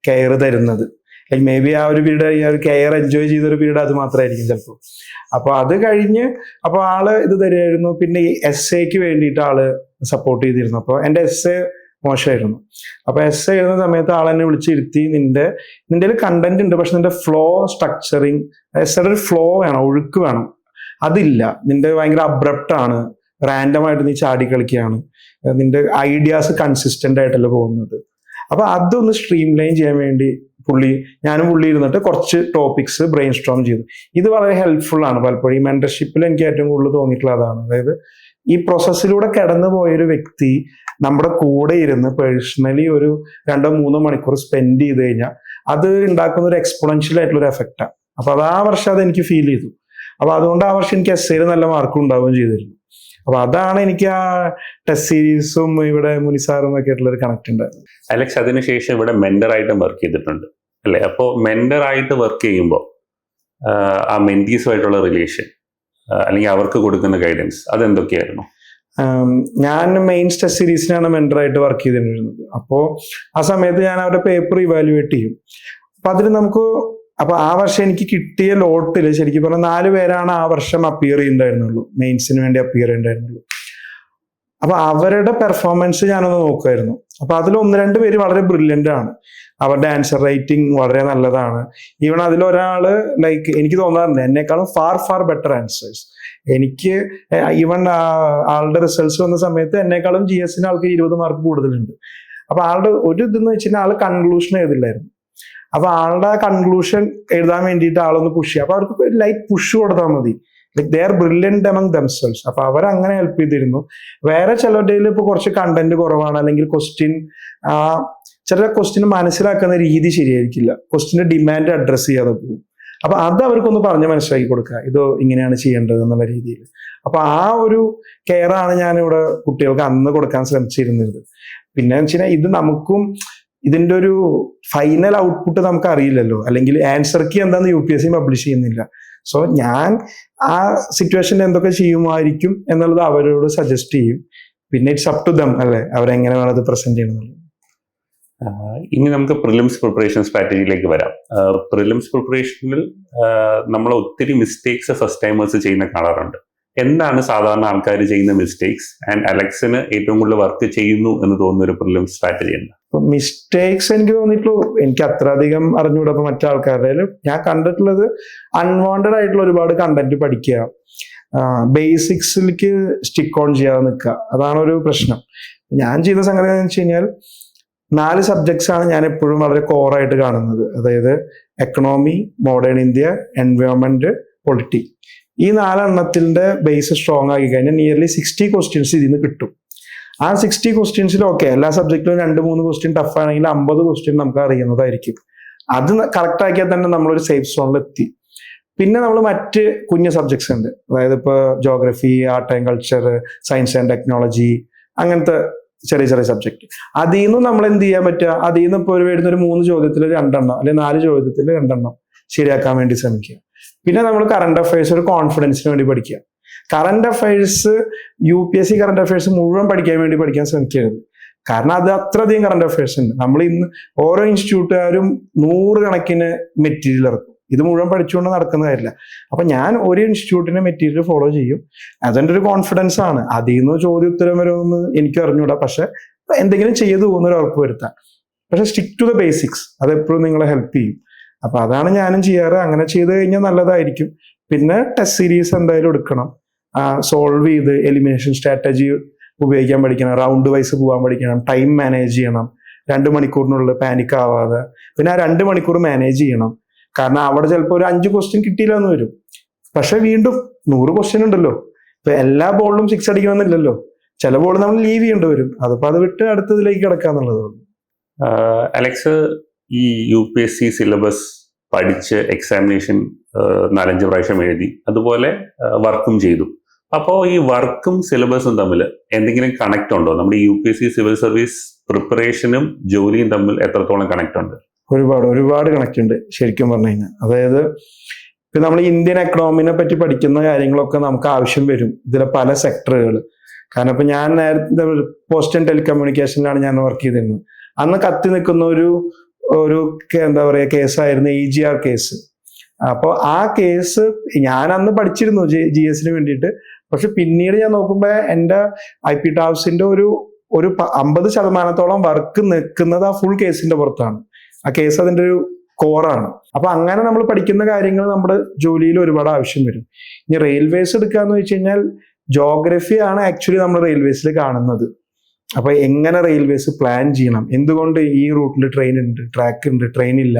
കെയർ തരുന്നത്. ലൈക്ക് മേ ബി ആ ഒരു പീരീഡ്, ആ ഒരു കെയർ എൻജോയ് ചെയ്ത ഒരു പീരീഡ് അത് മാത്രമായിരിക്കും ചിലപ്പോൾ. അപ്പൊ അത് കഴിഞ്ഞ് അപ്പൊ ആള് ഇത് തരുമായിരുന്നു. പിന്നെ ഈ എസ്സേക്ക് വേണ്ടിയിട്ട് ആള് സപ്പോർട്ട് ചെയ്തിരുന്നു. അപ്പൊ എൻ്റെ എസ്സേ മോശമായിരുന്നു. അപ്പൊ എസ്സേ എഴുതുന്ന സമയത്ത് ആളെന്നെ വിളിച്ചിരുത്തി, നിന്റെ കണ്ടന്റ് ഉണ്ട്, പക്ഷെ നിന്റെ ഫ്ലോ സ്ട്രക്ചറിങ്, എസ്സേയുടെ ഒരു ഫ്ലോ വേണം, ഒഴുക്ക് വേണം, അതില്ല. നിന്റെ ഭയങ്കര അബ്രപ്റ്റ് ആണ്, റാൻഡമായിട്ട് നീ ചാടി കളിക്കുകയാണ്, നിന്റെ ഐഡിയാസ് കൺസിസ്റ്റന്റ് ആയിട്ടല്ല പോകുന്നത്. അപ്പൊ അതൊന്ന് സ്ട്രീം ലൈൻ ചെയ്യാൻ വേണ്ടി ഞാനും പുള്ളി ഇരുന്നിട്ട് കുറച്ച് ടോപ്പിക്സ് ബ്രെയിൻ സ്ട്രോം ചെയ്തു. ഇത് വളരെ ഹെൽപ്ഫുൾ ആണ്. പലപ്പോഴും ഈ മെന്റർഷിപ്പിൽ എനിക്ക് ഏറ്റവും കൂടുതൽ തോന്നിയിട്ടുള്ള അതാണ്. അതായത് ഈ പ്രോസസ്സിലൂടെ കടന്നു പോയൊരു വ്യക്തി നമ്മുടെ കൂടെ ഇരുന്ന് പേഴ്സണലി ഒരു 2-3 മണിക്കൂർ സ്പെൻഡ് ചെയ്ത് കഴിഞ്ഞാൽ അത് ഉണ്ടാക്കുന്ന ഒരു എക്സ്പോണൻഷ്യൽ ആയിട്ടുള്ള ഒരു എഫക്റ്റാണ്. അപ്പൊ അത് ആ വർഷം അത് എനിക്ക് ഫീൽ ചെയ്തു. അപ്പൊ അതുകൊണ്ട് ആ വർഷം എനിക്ക് എസ്സേയിൽ നല്ല മാർക്കും ഉണ്ടാവുകയും ചെയ്തിരുന്നു. അപ്പൊ അതാണ് എനിക്ക് ആ ടെസ്റ്റ് സീരീസും ഇവിടെ മുനിസാറും ഒക്കെ ആയിട്ടുള്ള ഒരു കണക്ട് ഉണ്ടായിരുന്നു. അലക്സ് അതിനുശേഷം ഇവിടെ മെന്ററായിട്ടും വർക്ക് ചെയ്തിട്ടുണ്ട് അല്ലേ? അപ്പോൾ മെന്ററായിട്ട് വർക്ക് ചെയ്യുമ്പോൾ ആ മെന്റീസുമായിട്ടുള്ള റിലേഷൻ അല്ലെങ്കിൽ അവർക്ക് കൊടുക്കുന്ന ഗൈഡൻസ് അതെന്തൊക്കെയായിരുന്നു? ഞാൻ മെയിൻ ടെസ്റ്റ് സീരീസിനാണ് മെന്ററായിട്ട് വർക്ക് ചെയ്തിരുന്നത്. അപ്പോൾ ആ സമയത്ത് ഞാൻ അവരുടെ പേപ്പർ ഇവാലുവേറ്റ് ചെയ്യും. അപ്പൊ അതിന് അപ്പൊ ആ വർഷം എനിക്ക് കിട്ടിയ ലോട്ടിൽ ശരിക്കും പറഞ്ഞാൽ 4 പേരാണ് ആ വർഷം അപ്പിയർ ചെയ്യുന്നുണ്ടായിരുന്നുള്ളൂ, മെയിൻസിന് വേണ്ടി അപ്പിയർ ചെയ്യുന്നുണ്ടായിരുന്നുള്ളൂ. അപ്പൊ അവരുടെ പെർഫോമൻസ് ഞാനൊന്ന് നോക്കുമായിരുന്നു. അപ്പൊ അതിൽ 1-2 പേര് വളരെ ബ്രില്യൻ്റ് ആണ്, അവരുടെ ആൻസർ റൈറ്റിംഗ് വളരെ നല്ലതാണ്. ഈവൺ അതിലൊരാള് ലൈക്ക് എനിക്ക് തോന്നാറുണ്ട് എന്നെക്കാളും ഫാർ ബെറ്റർ ആൻസേഴ്സ്. എനിക്ക് ഈവൺ ആളുടെ റിസൾട്ട്സ് വന്ന സമയത്ത് എന്നെക്കാളും GS ആൾക്ക് 20 മാർക്ക് കൂടുതലുണ്ട്. അപ്പൊ ആളുടെ ഒരു ഇതെന്ന് വെച്ചാൽ ആള് കൺക്ലൂഷൻ എഴുതില്ലായിരുന്നു. അപ്പൊ ആളുടെ കൺക്ലൂഷൻ എഴുതാൻ വേണ്ടിയിട്ട് ആളൊന്ന് പുഷ് ചെയ്യുക. അപ്പൊ അവർക്ക് ലൈറ്റ് പുഷ് കൊടുത്താൽ മതി. Like they are brilliant among themselves. അപ്പൊ അവരങ്ങനെ ഹെൽപ്പ് ചെയ്തിരുന്നു. വേറെ ചിലരുടെ ഇപ്പൊ കുറച്ച് കണ്ടന്റ് കുറവാണ്, അല്ലെങ്കിൽ ചില ക്വസ്റ്റ്യൻ മനസ്സിലാക്കുന്ന രീതി ശരിയായിരിക്കില്ല, ക്വസ്റ്റ്യന്റെ ഡിമാൻഡ് അഡ്രസ് ചെയ്യാതെ പോകും. അപ്പൊ അത് അവർക്കൊന്ന് പറഞ്ഞ് മനസ്സിലാക്കി കൊടുക്കുക, ഇത് ഇങ്ങനെയാണ് ചെയ്യേണ്ടത് എന്നുള്ള രീതിയിൽ. അപ്പൊ ആ ഒരു കെയർ ആണ് ഞാൻ ഇവിടെ കുട്ടികൾക്ക് അന്ന് കൊടുക്കാൻ ശ്രമിച്ചിരുന്നത്. പിന്നെ വെച്ചാൽ ഇത് നമുക്കും ഇതിന്റെ ഒരു ഫൈനൽ ഔട്ട്പുട്ട് നമുക്ക് അറിയില്ലല്ലോ, അല്ലെങ്കിൽ ആൻസർ കീ എന്താന്ന് UPSC പബ്ലിഷ് ചെയ്യുന്നില്ല. സോ ഞാൻ ആ സിറ്റുവേഷനിൽ എന്തൊക്കെ ചെയ്യുമായിരിക്കും എന്നുള്ളത് അവരോട് സജസ്റ്റ് ചെയ്യും. പിന്നെ ഇറ്റ്സ് അപ് ടു ദം അല്ലേ, അവരെങ്ങനെ വേണം അത് പ്രസന്റ് ചെയ്യണമെന്നുള്ളത്. ഇനി നമുക്ക് പ്രിലിംസ് പ്രിപ്പറേഷൻ സ്ട്രാറ്റജിയിലേക്ക് വരാം. പ്രിലിംസ് പ്രിപ്പറേഷനിൽ നമ്മൾ ഒത്തിരി മിസ്റ്റേക്സ് ഫസ്റ്റ് ടൈമേഴ്സ് ചെയ്യുന്ന കാണാറുണ്ട്. എന്താണ് സാധാരണ ആൾക്കാർ ചെയ്യുന്ന മിസ്റ്റേക്സ് ആൻഡ് അലക്സിന് ഏറ്റവും കൂടുതൽ വർക്ക് ചെയ്യുന്നു എന്ന് തോന്നുന്ന ഒരു പ്രിലിംസ് സ്ട്രാറ്റജി എന്താ? മിസ്റ്റേക്സ് എനിക്ക് തോന്നിയിട്ടുള്ളൂ, എനിക്ക് അത്ര അധികം അറിഞ്ഞുകൂടാ. ഇപ്പൊ മറ്റാൾക്കാരുടെ ഞാൻ കണ്ടിട്ടുള്ളത് അൺവാണ്ടഡ് ആയിട്ടുള്ള ഒരുപാട് കണ്ടന്റ് പഠിക്കുക, ബേസിക്സിലേക്ക് സ്റ്റിക്ക് ഓൺ ചെയ്യാതെ നിൽക്കുക, അതാണ് ഒരു പ്രശ്നം. ഞാൻ ചെയ്യുന്ന സംഗതി എന്ന് വെച്ച് കഴിഞ്ഞാൽ 4 സബ്ജക്ട്സ് ആണ് ഞാൻ എപ്പോഴും വളരെ കോറായിട്ട് കാണുന്നത്. അതായത് economy, modern India, environment, polity. ഈ 4 എണ്ണത്തിന്റെ ബേസ് സ്ട്രോങ് ആക്കി കഴിഞ്ഞാൽ നിയർലി 60 ക്വസ്റ്റ്യൻസ് ഇതിൽ നിന്ന് കിട്ടും. ആ 60 ക്വസ്റ്റ്യൻസിൽ ഓക്കെ എല്ലാ സബ്ജക്റ്റിലും 2-3 ക്വസ്റ്റ്യൻ ടഫ് ആണെങ്കിൽ 50 ക്വസ്റ്റ്യൻ നമുക്ക് അറിയുന്നതായിരിക്കും. അത് കറക്റ്റ് ആക്കിയാൽ തന്നെ നമ്മളൊരു സേഫ് സോണിൽ എത്തി. പിന്നെ നമ്മൾ മറ്റ് കുഞ്ഞു സബ്ജക്ട്സ് ഉണ്ട്, അതായത് ഇപ്പോൾ geography, art and culture, science and technology, അങ്ങനത്തെ ചെറിയ സബ്ജക്ട്. അതിൽ നിന്നും നമ്മൾ എന്ത് ചെയ്യാൻ പറ്റുക, അതിൽ നിന്ന് ഇപ്പോൾ വരുന്ന ഒരു 3 ചോദ്യത്തിൽ 2 എണ്ണം അല്ലെങ്കിൽ 4 ചോദ്യത്തിൽ 2 എണ്ണം ശരിയാക്കാൻ വേണ്ടി ശ്രമിക്കുക. പിന്നെ നമ്മൾ കറണ്ട് അഫയേഴ്സ് ഒരു കോൺഫിഡൻസിന് വേണ്ടി പഠിക്കുക. Current affairs UPSC current affairs മുഴുവൻ പഠിക്കാൻ ശ്രമിക്കരുത്. കാരണം അത് അത്രയധികം കറണ്ട് അഫയേഴ്സ് ഉണ്ട്. നമ്മൾ ഇന്ന് ഓരോ ഇൻസ്റ്റിറ്റ്യൂട്ടുകാരും 100 കണക്കിന് മെറ്റീരിയൽ ഇറക്കും. ഇത് മുഴുവൻ പഠിച്ചുകൊണ്ട് നടക്കുന്ന കാര്യമില്ല. അപ്പൊ ഞാൻ ഒരു ഇൻസ്റ്റിറ്റ്യൂട്ടിന്റെ മെറ്റീരിയൽ ഫോളോ ചെയ്യും, അതെന്റെ ഒരു കോൺഫിഡൻസ് ആണ്. അതിൽ നിന്ന് ചോദ്യോത്തരം വരുമെന്ന് എനിക്ക് അറിഞ്ഞൂടാ, പക്ഷെ എന്തെങ്കിലും ചെയ്തു പോകുന്നൊരു ഉറപ്പ് വരുത്താൻ. പക്ഷെ സ്റ്റിക്ക് ടു ദ ബേസിക്സ്, അതെപ്പോഴും നിങ്ങളെ ഹെൽപ്പ് ചെയ്യും. അപ്പൊ അതാണ് ഞാനും ചെയ്യാറ്. അങ്ങനെ ചെയ്ത് കഴിഞ്ഞാൽ നല്ലതായിരിക്കും. പിന്നെ ടെസ്റ്റ് സീരീസ് എന്തായാലും എടുക്കണം, സോൾവ് ചെയ്ത് എലിമിനേഷൻ സ്ട്രാറ്റജി ഉപയോഗിക്കാൻ പഠിക്കണം, റൗണ്ട് വൈസ് പോകാൻ പഠിക്കണം, ടൈം മാനേജ് ചെയ്യണം, 2 മണിക്കൂറിനുള്ളിൽ പാനിക് ആവാതെ. പിന്നെ ആ 2 മണിക്കൂർ മാനേജ് ചെയ്യണം. കാരണം അവിടെ ചിലപ്പോൾ ഒരു 5 ക്വസ്റ്റ്യൻ കിട്ടിയില്ല എന്ന് വരും. പക്ഷെ വീണ്ടും 100 ക്വസ്റ്റ്യൻ ഉണ്ടല്ലോ. ഇപ്പൊ എല്ലാ ബോളിലും 6 അടിക്കണമെന്നില്ലല്ലോ. ചില ബോൾ നമ്മൾ ലീവ് ചെയ്യേണ്ടി വരും. അതിപ്പോ അത് വിട്ട് അടുത്തതിലേക്ക് കിടക്കാന്നുള്ളതാണ്. അലക്സ്, ഈ UPSC സിലബസ് പഠിച്ച് എക്സാമിനേഷൻ 4-5 പ്രാവശ്യം എഴുതി, അതുപോലെ വർക്കും ചെയ്തു. അപ്പോൾ ഈ വർക്കും സിലബസും തമ്മിൽ എന്തെങ്കിലും കണക്ട് ഉണ്ടോ? നമ്മുടെ ഈ UPSC സിവിൽ സർവീസ് പ്രിപ്പറേഷനും ജോലിയും തമ്മിൽ എത്രത്തോളം കണക്ട് ഉണ്ട്? ഒരുപാട് കണക്ട് ഉണ്ട് ശരിക്കും പറഞ്ഞു കഴിഞ്ഞാൽ. അതായത് ഇപ്പൊ നമ്മൾ ഇന്ത്യൻ എക്കണോമിനെ പറ്റി പഠിക്കുന്ന കാര്യങ്ങളൊക്കെ നമുക്ക് ആവശ്യം വരും ഇതിലെ പല സെക്ടറുകൾ. കാരണം ഇപ്പൊ ഞാൻ നേരത്തെ പോസ്റ്റ് ആൻഡ് ടെലികമ്മ്യൂണിക്കേഷനിലാണ് ഞാൻ വർക്ക് ചെയ്തിരുന്നത്. അന്ന് കത്തി നിൽക്കുന്ന ഒരു എന്താ പറയുക കേസായിരുന്നു EGR കേസ്. അപ്പോൾ ആ കേസ് ഞാൻ അന്ന് പഠിച്ചിരുന്നു GS വേണ്ടിയിട്ട്. പക്ഷെ പിന്നീട് ഞാൻ നോക്കുമ്പോൾ എൻ്റെ IP ടാപ്സിന്റെ ഒരു 50% വർക്ക് നിൽക്കുന്നത് ആ ഫുൾ കേസിന്റെ പുറത്താണ്. ആ കേസ് അതിന്റെ ഒരു കോറാണ്. അപ്പൊ അങ്ങനെ നമ്മൾ പഠിക്കുന്ന കാര്യങ്ങൾ നമ്മുടെ ജോലിയിൽ ഒരുപാട് ആവശ്യം വരും. ഇനി റെയിൽവേസ് എടുക്കാന്ന് വെച്ച് കഴിഞ്ഞാൽ ജോഗ്രഫി ആണ് ആക്ച്വലി നമ്മൾ റെയിൽവേസിൽ കാണുന്നത്. അപ്പൊ എങ്ങനെ റെയിൽവേസ് പ്ലാൻ ചെയ്യണം, എന്തുകൊണ്ട് ഈ റൂട്ടിൽ ട്രെയിൻ ഉണ്ട്, ട്രാക്ക് ഉണ്ട്, ട്രെയിൻ ഇല്ല,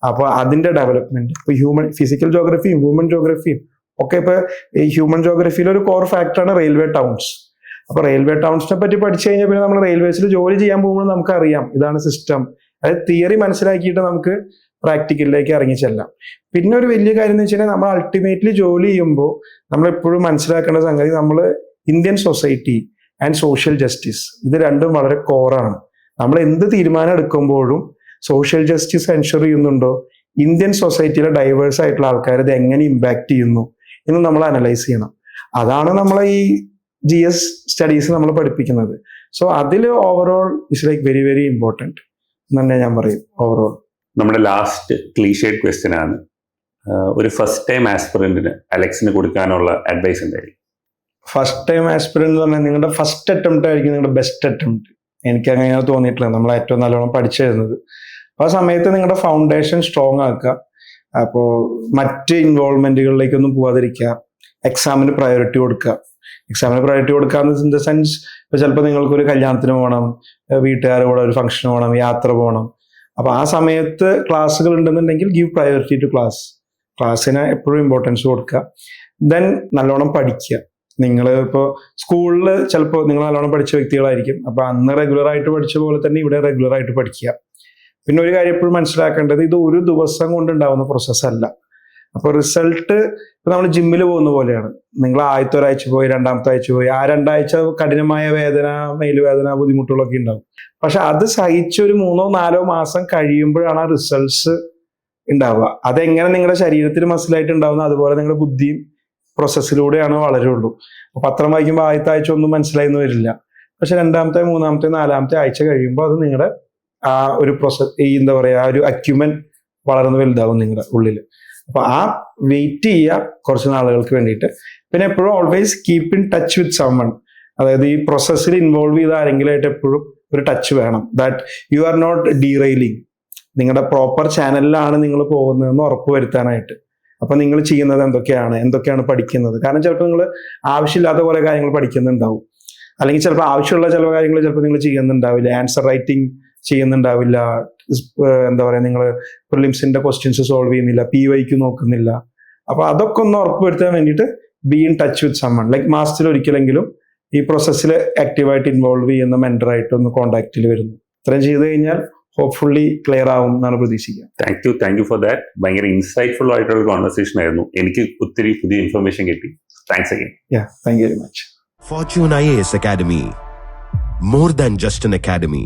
അപ്പൊ അതിന്റെ ഡെവലപ്മെന്റ്. ഇപ്പൊ ഫിസിക്കൽ ജോഗ്രഫിയും ഹ്യൂമൻ ജോഗ്രഫിയും ഒക്കെ ഇപ്പൊ ഈ ഹ്യൂമൻ ജോഗ്രഫിയിലെ ഒരു കോർ ഫാക്ടറാണ് റെയിൽവേ ടൗൺസ്. അപ്പൊ റെയിൽവേ ടൗൺസിനെ പറ്റി പഠിച്ചു കഴിഞ്ഞാൽ പിന്നെ നമ്മൾ റെയിൽവേസിൽ ജോലി ചെയ്യാൻ പോകുമ്പോൾ നമുക്കറിയാം ഇതാണ് സിസ്റ്റം. അതായത് തിയറി മനസ്സിലാക്കിയിട്ട് നമുക്ക് പ്രാക്ടിക്കലിലേക്ക് ഇറങ്ങി ചെല്ലാം. പിന്നെ ഒരു വലിയ കാര്യം എന്ന് വെച്ച് കഴിഞ്ഞാൽ നമ്മൾ അൾട്ടിമേറ്റ്ലി ജോലി ചെയ്യുമ്പോൾ നമ്മൾ എപ്പോഴും മനസ്സിലാക്കേണ്ട സംഗതി, നമ്മൾ Indian society and social justice ഇത് രണ്ടും വളരെ കോറാണ്. നമ്മൾ എന്ത് തീരുമാനം എടുക്കുമ്പോഴും സോഷ്യൽ ജസ്റ്റിസ് എൻഷുർ ചെയ്യുന്നുണ്ടോ, ഇന്ത്യൻ സൊസൈറ്റിയിലെ ഡൈവേഴ്സ് ആയിട്ടുള്ള ആൾക്കാർ ഇത് എങ്ങനെ ഇമ്പാക്ട് ചെയ്യുന്നു എന്ന് നമ്മൾ അനലൈസ് ചെയ്യണം. അതാണ് നമ്മളെ ഈ GS സ്റ്റഡീസ് നമ്മൾ പഠിപ്പിക്കുന്നത്. സോ അതിൽ overall it's like very very important എന്ന് തന്നെ ഞാൻ പറയും. ഓവറോൾ നമ്മുടെ ലാസ്റ്റ് ക്ലീഷേഡ് ക്വസ്റ്റ്യൻ ആണ്, ഒരു ഫസ്റ്റ് ടൈം ആസ്പിറന്റിന് അലക്സിന് കൊടുക്കാനുള്ള അഡ്വൈസ് എന്തായിരിക്കും? ഫസ്റ്റ് ടൈം ആസ്പിറന്റ് എന്ന് പറഞ്ഞാൽ നിങ്ങളുടെ ഫസ്റ്റ് അറ്റംപ്റ്റ് ആയിരിക്കും നിങ്ങളുടെ ബെസ്റ്റ് അറ്റംപ്റ്റ്. എനിക്ക് അങ്ങനെയാണ് തോന്നിയിട്ടില്ല. നമ്മൾ ഏറ്റവും നല്ലോണം പഠിച്ചു തരുന്നത്. ആ സമയത്ത് നിങ്ങളുടെ ഫൗണ്ടേഷൻ സ്ട്രോങ് ആക്കുക. അപ്പോൾ മറ്റ് ഇൻവോൾവ്മെന്റുകളിലേക്കൊന്നും പോവാതിരിക്കുക. എക്സാമിന് പ്രയോറിറ്റി കൊടുക്കുക. എക്സാമിന് പ്രയോറിറ്റി കൊടുക്കുക ഇൻ ദ സെൻസ്, ഇപ്പൊ ചിലപ്പോൾ നിങ്ങൾക്കൊരു കല്യാണത്തിന് പോകണം, വീട്ടുകാരുടെ കൂടെ ഒരു ഫംഗ്ഷന് പോകണം, യാത്ര പോകണം. അപ്പൊ ആ സമയത്ത് ക്ലാസ്സുകൾ ഉണ്ടെന്നുണ്ടെങ്കിൽ ഗീവ് പ്രയോറിറ്റി ടു ക്ലാസ്. ക്ലാസ്സിന് എപ്പോഴും ഇമ്പോർട്ടൻസ് കൊടുക്കുക. ദെൻ നല്ലോണം പഠിക്കുക. നിങ്ങൾ ഇപ്പോൾ സ്കൂളിൽ ചിലപ്പോൾ നിങ്ങൾ നല്ലോണം പഠിച്ച വ്യക്തികളായിരിക്കും. അപ്പൊ അന്ന് റെഗുലർ ആയിട്ട് പഠിച്ച പോലെ തന്നെ ഇവിടെ റെഗുലർ ആയിട്ട് പഠിക്കുക. പിന്നെ ഒരു കാര്യം എപ്പോഴും മനസ്സിലാക്കേണ്ടത്, ഇത് ഒരു ദിവസം കൊണ്ടുണ്ടാവുന്ന പ്രോസസ്സ് അല്ല. അപ്പൊ റിസൾട്ട് ഇപ്പൊ നമ്മൾ ജിമ്മിൽ പോകുന്ന പോലെയാണ്. നിങ്ങൾ ആദ്യത്തെ ഒരാഴ്ച പോയി, രണ്ടാമത്തെ ആഴ്ച പോയി, ആ 2 ആഴ്ച കഠിനമായ വേദന, മേലുവേദന, ബുദ്ധിമുട്ടുകളൊക്കെ ഉണ്ടാവും. പക്ഷെ അത് സഹിച്ച് ഒരു 3-4 മാസം കഴിയുമ്പോഴാണ് ആ റിസൾട്ട്സ് ഉണ്ടാവുക. അതെങ്ങനെ നിങ്ങളുടെ ശരീരത്തിൽ മസിലായിട്ട് ഉണ്ടാവുന്ന അതുപോലെ നിങ്ങളുടെ ബുദ്ധിയും പ്രോസസ്സിലൂടെയാണ് വളരുള്ളൂ. അപ്പൊ പത്രം വായിക്കുമ്പോൾ ആദ്യത്തെ ആഴ്ച ഒന്നും മനസ്സിലായെന്ന് വരില്ല. പക്ഷെ 2ാമത്തെ, 3ാമത്തെ, 4ാമത്തെ ആഴ്ച കഴിയുമ്പോൾ അത് നിങ്ങളുടെ ആ ഒരു പ്രോസസ്, എന്താ പറയാ, ആ ഒരു അക്യുമെൻ വളർന്ന് വലുതാവും നിങ്ങളുടെ ഉള്ളിൽ. അപ്പൊ ആ വെയിറ്റ് ചെയ്യുക കുറച്ച് നാളുകൾക്ക് വേണ്ടിയിട്ട്. പിന്നെ എപ്പോഴും always keep in touch with someone. അതായത് ഈ പ്രോസസ്സിൽ ഇൻവോൾവ് ചെയ്ത ആരെങ്കിലുമായിട്ട് എപ്പോഴും ഒരു ടച്ച് വേണം. That you are not derailing. നിങ്ങളുടെ പ്രോപ്പർ ചാനലിലാണ് നിങ്ങൾ പോകുന്നതെന്ന് ഉറപ്പ് വരുത്താനായിട്ട്. അപ്പൊ നിങ്ങൾ ചെയ്യുന്നത് എന്തൊക്കെയാണ് പഠിക്കുന്നത്. കാരണം ചിലപ്പോൾ നിങ്ങൾ ആവശ്യമില്ലാത്ത കുറെ കാര്യങ്ങൾ പഠിക്കുന്നുണ്ടാവും. അല്ലെങ്കിൽ ചിലപ്പോൾ ആവശ്യമുള്ള ചില കാര്യങ്ങൾ ചിലപ്പോൾ നിങ്ങൾ ചെയ്യുന്നുണ്ടാവില്ല. Answer writing ചെയ്യുന്നുണ്ടാവില്ല. എന്താ പറയാ, നിങ്ങൾ പ്രിലിംസിന്റെ ക്വസ്റ്റ്യൻസ് സോൾവ് ചെയ്യുന്നില്ല, PYQ നോക്കുന്നില്ല. അപ്പൊ അതൊക്കെ ഒന്ന് ഉറപ്പുവരുത്താൻ വേണ്ടിയിട്ട് be in touch with someone. Like മാസത്തിൽ ഒരിക്കലെങ്കിലും ഈ പ്രോസസ്സിൽ ആക്റ്റീവായിട്ട് ഇൻവോൾവ് ചെയ്യുന്ന മെന്ററായിട്ട് ഒന്ന് കോൺടാക്റ്റിൽ വരുന്നു. ഇത്രയും ചെയ്ത് കഴിഞ്ഞാൽ ഹോപ്പ്ഫുള്ളി ക്ലിയർ ആവും എന്നാണ് പ്രതീക്ഷിക്കുക. Thank you for that. ഭയങ്കര ഇൻസൈറ്റ്ഫുൾ ആയിട്ടുള്ള കോൺവെർസേഷൻ ആയിരുന്നു. എനിക്ക് ഒത്തിരി പുതിയ ഇൻഫർമേഷൻ കിട്ടി. Thanks again. Thank you very much. Fortune IAS Academy. More than just an academy.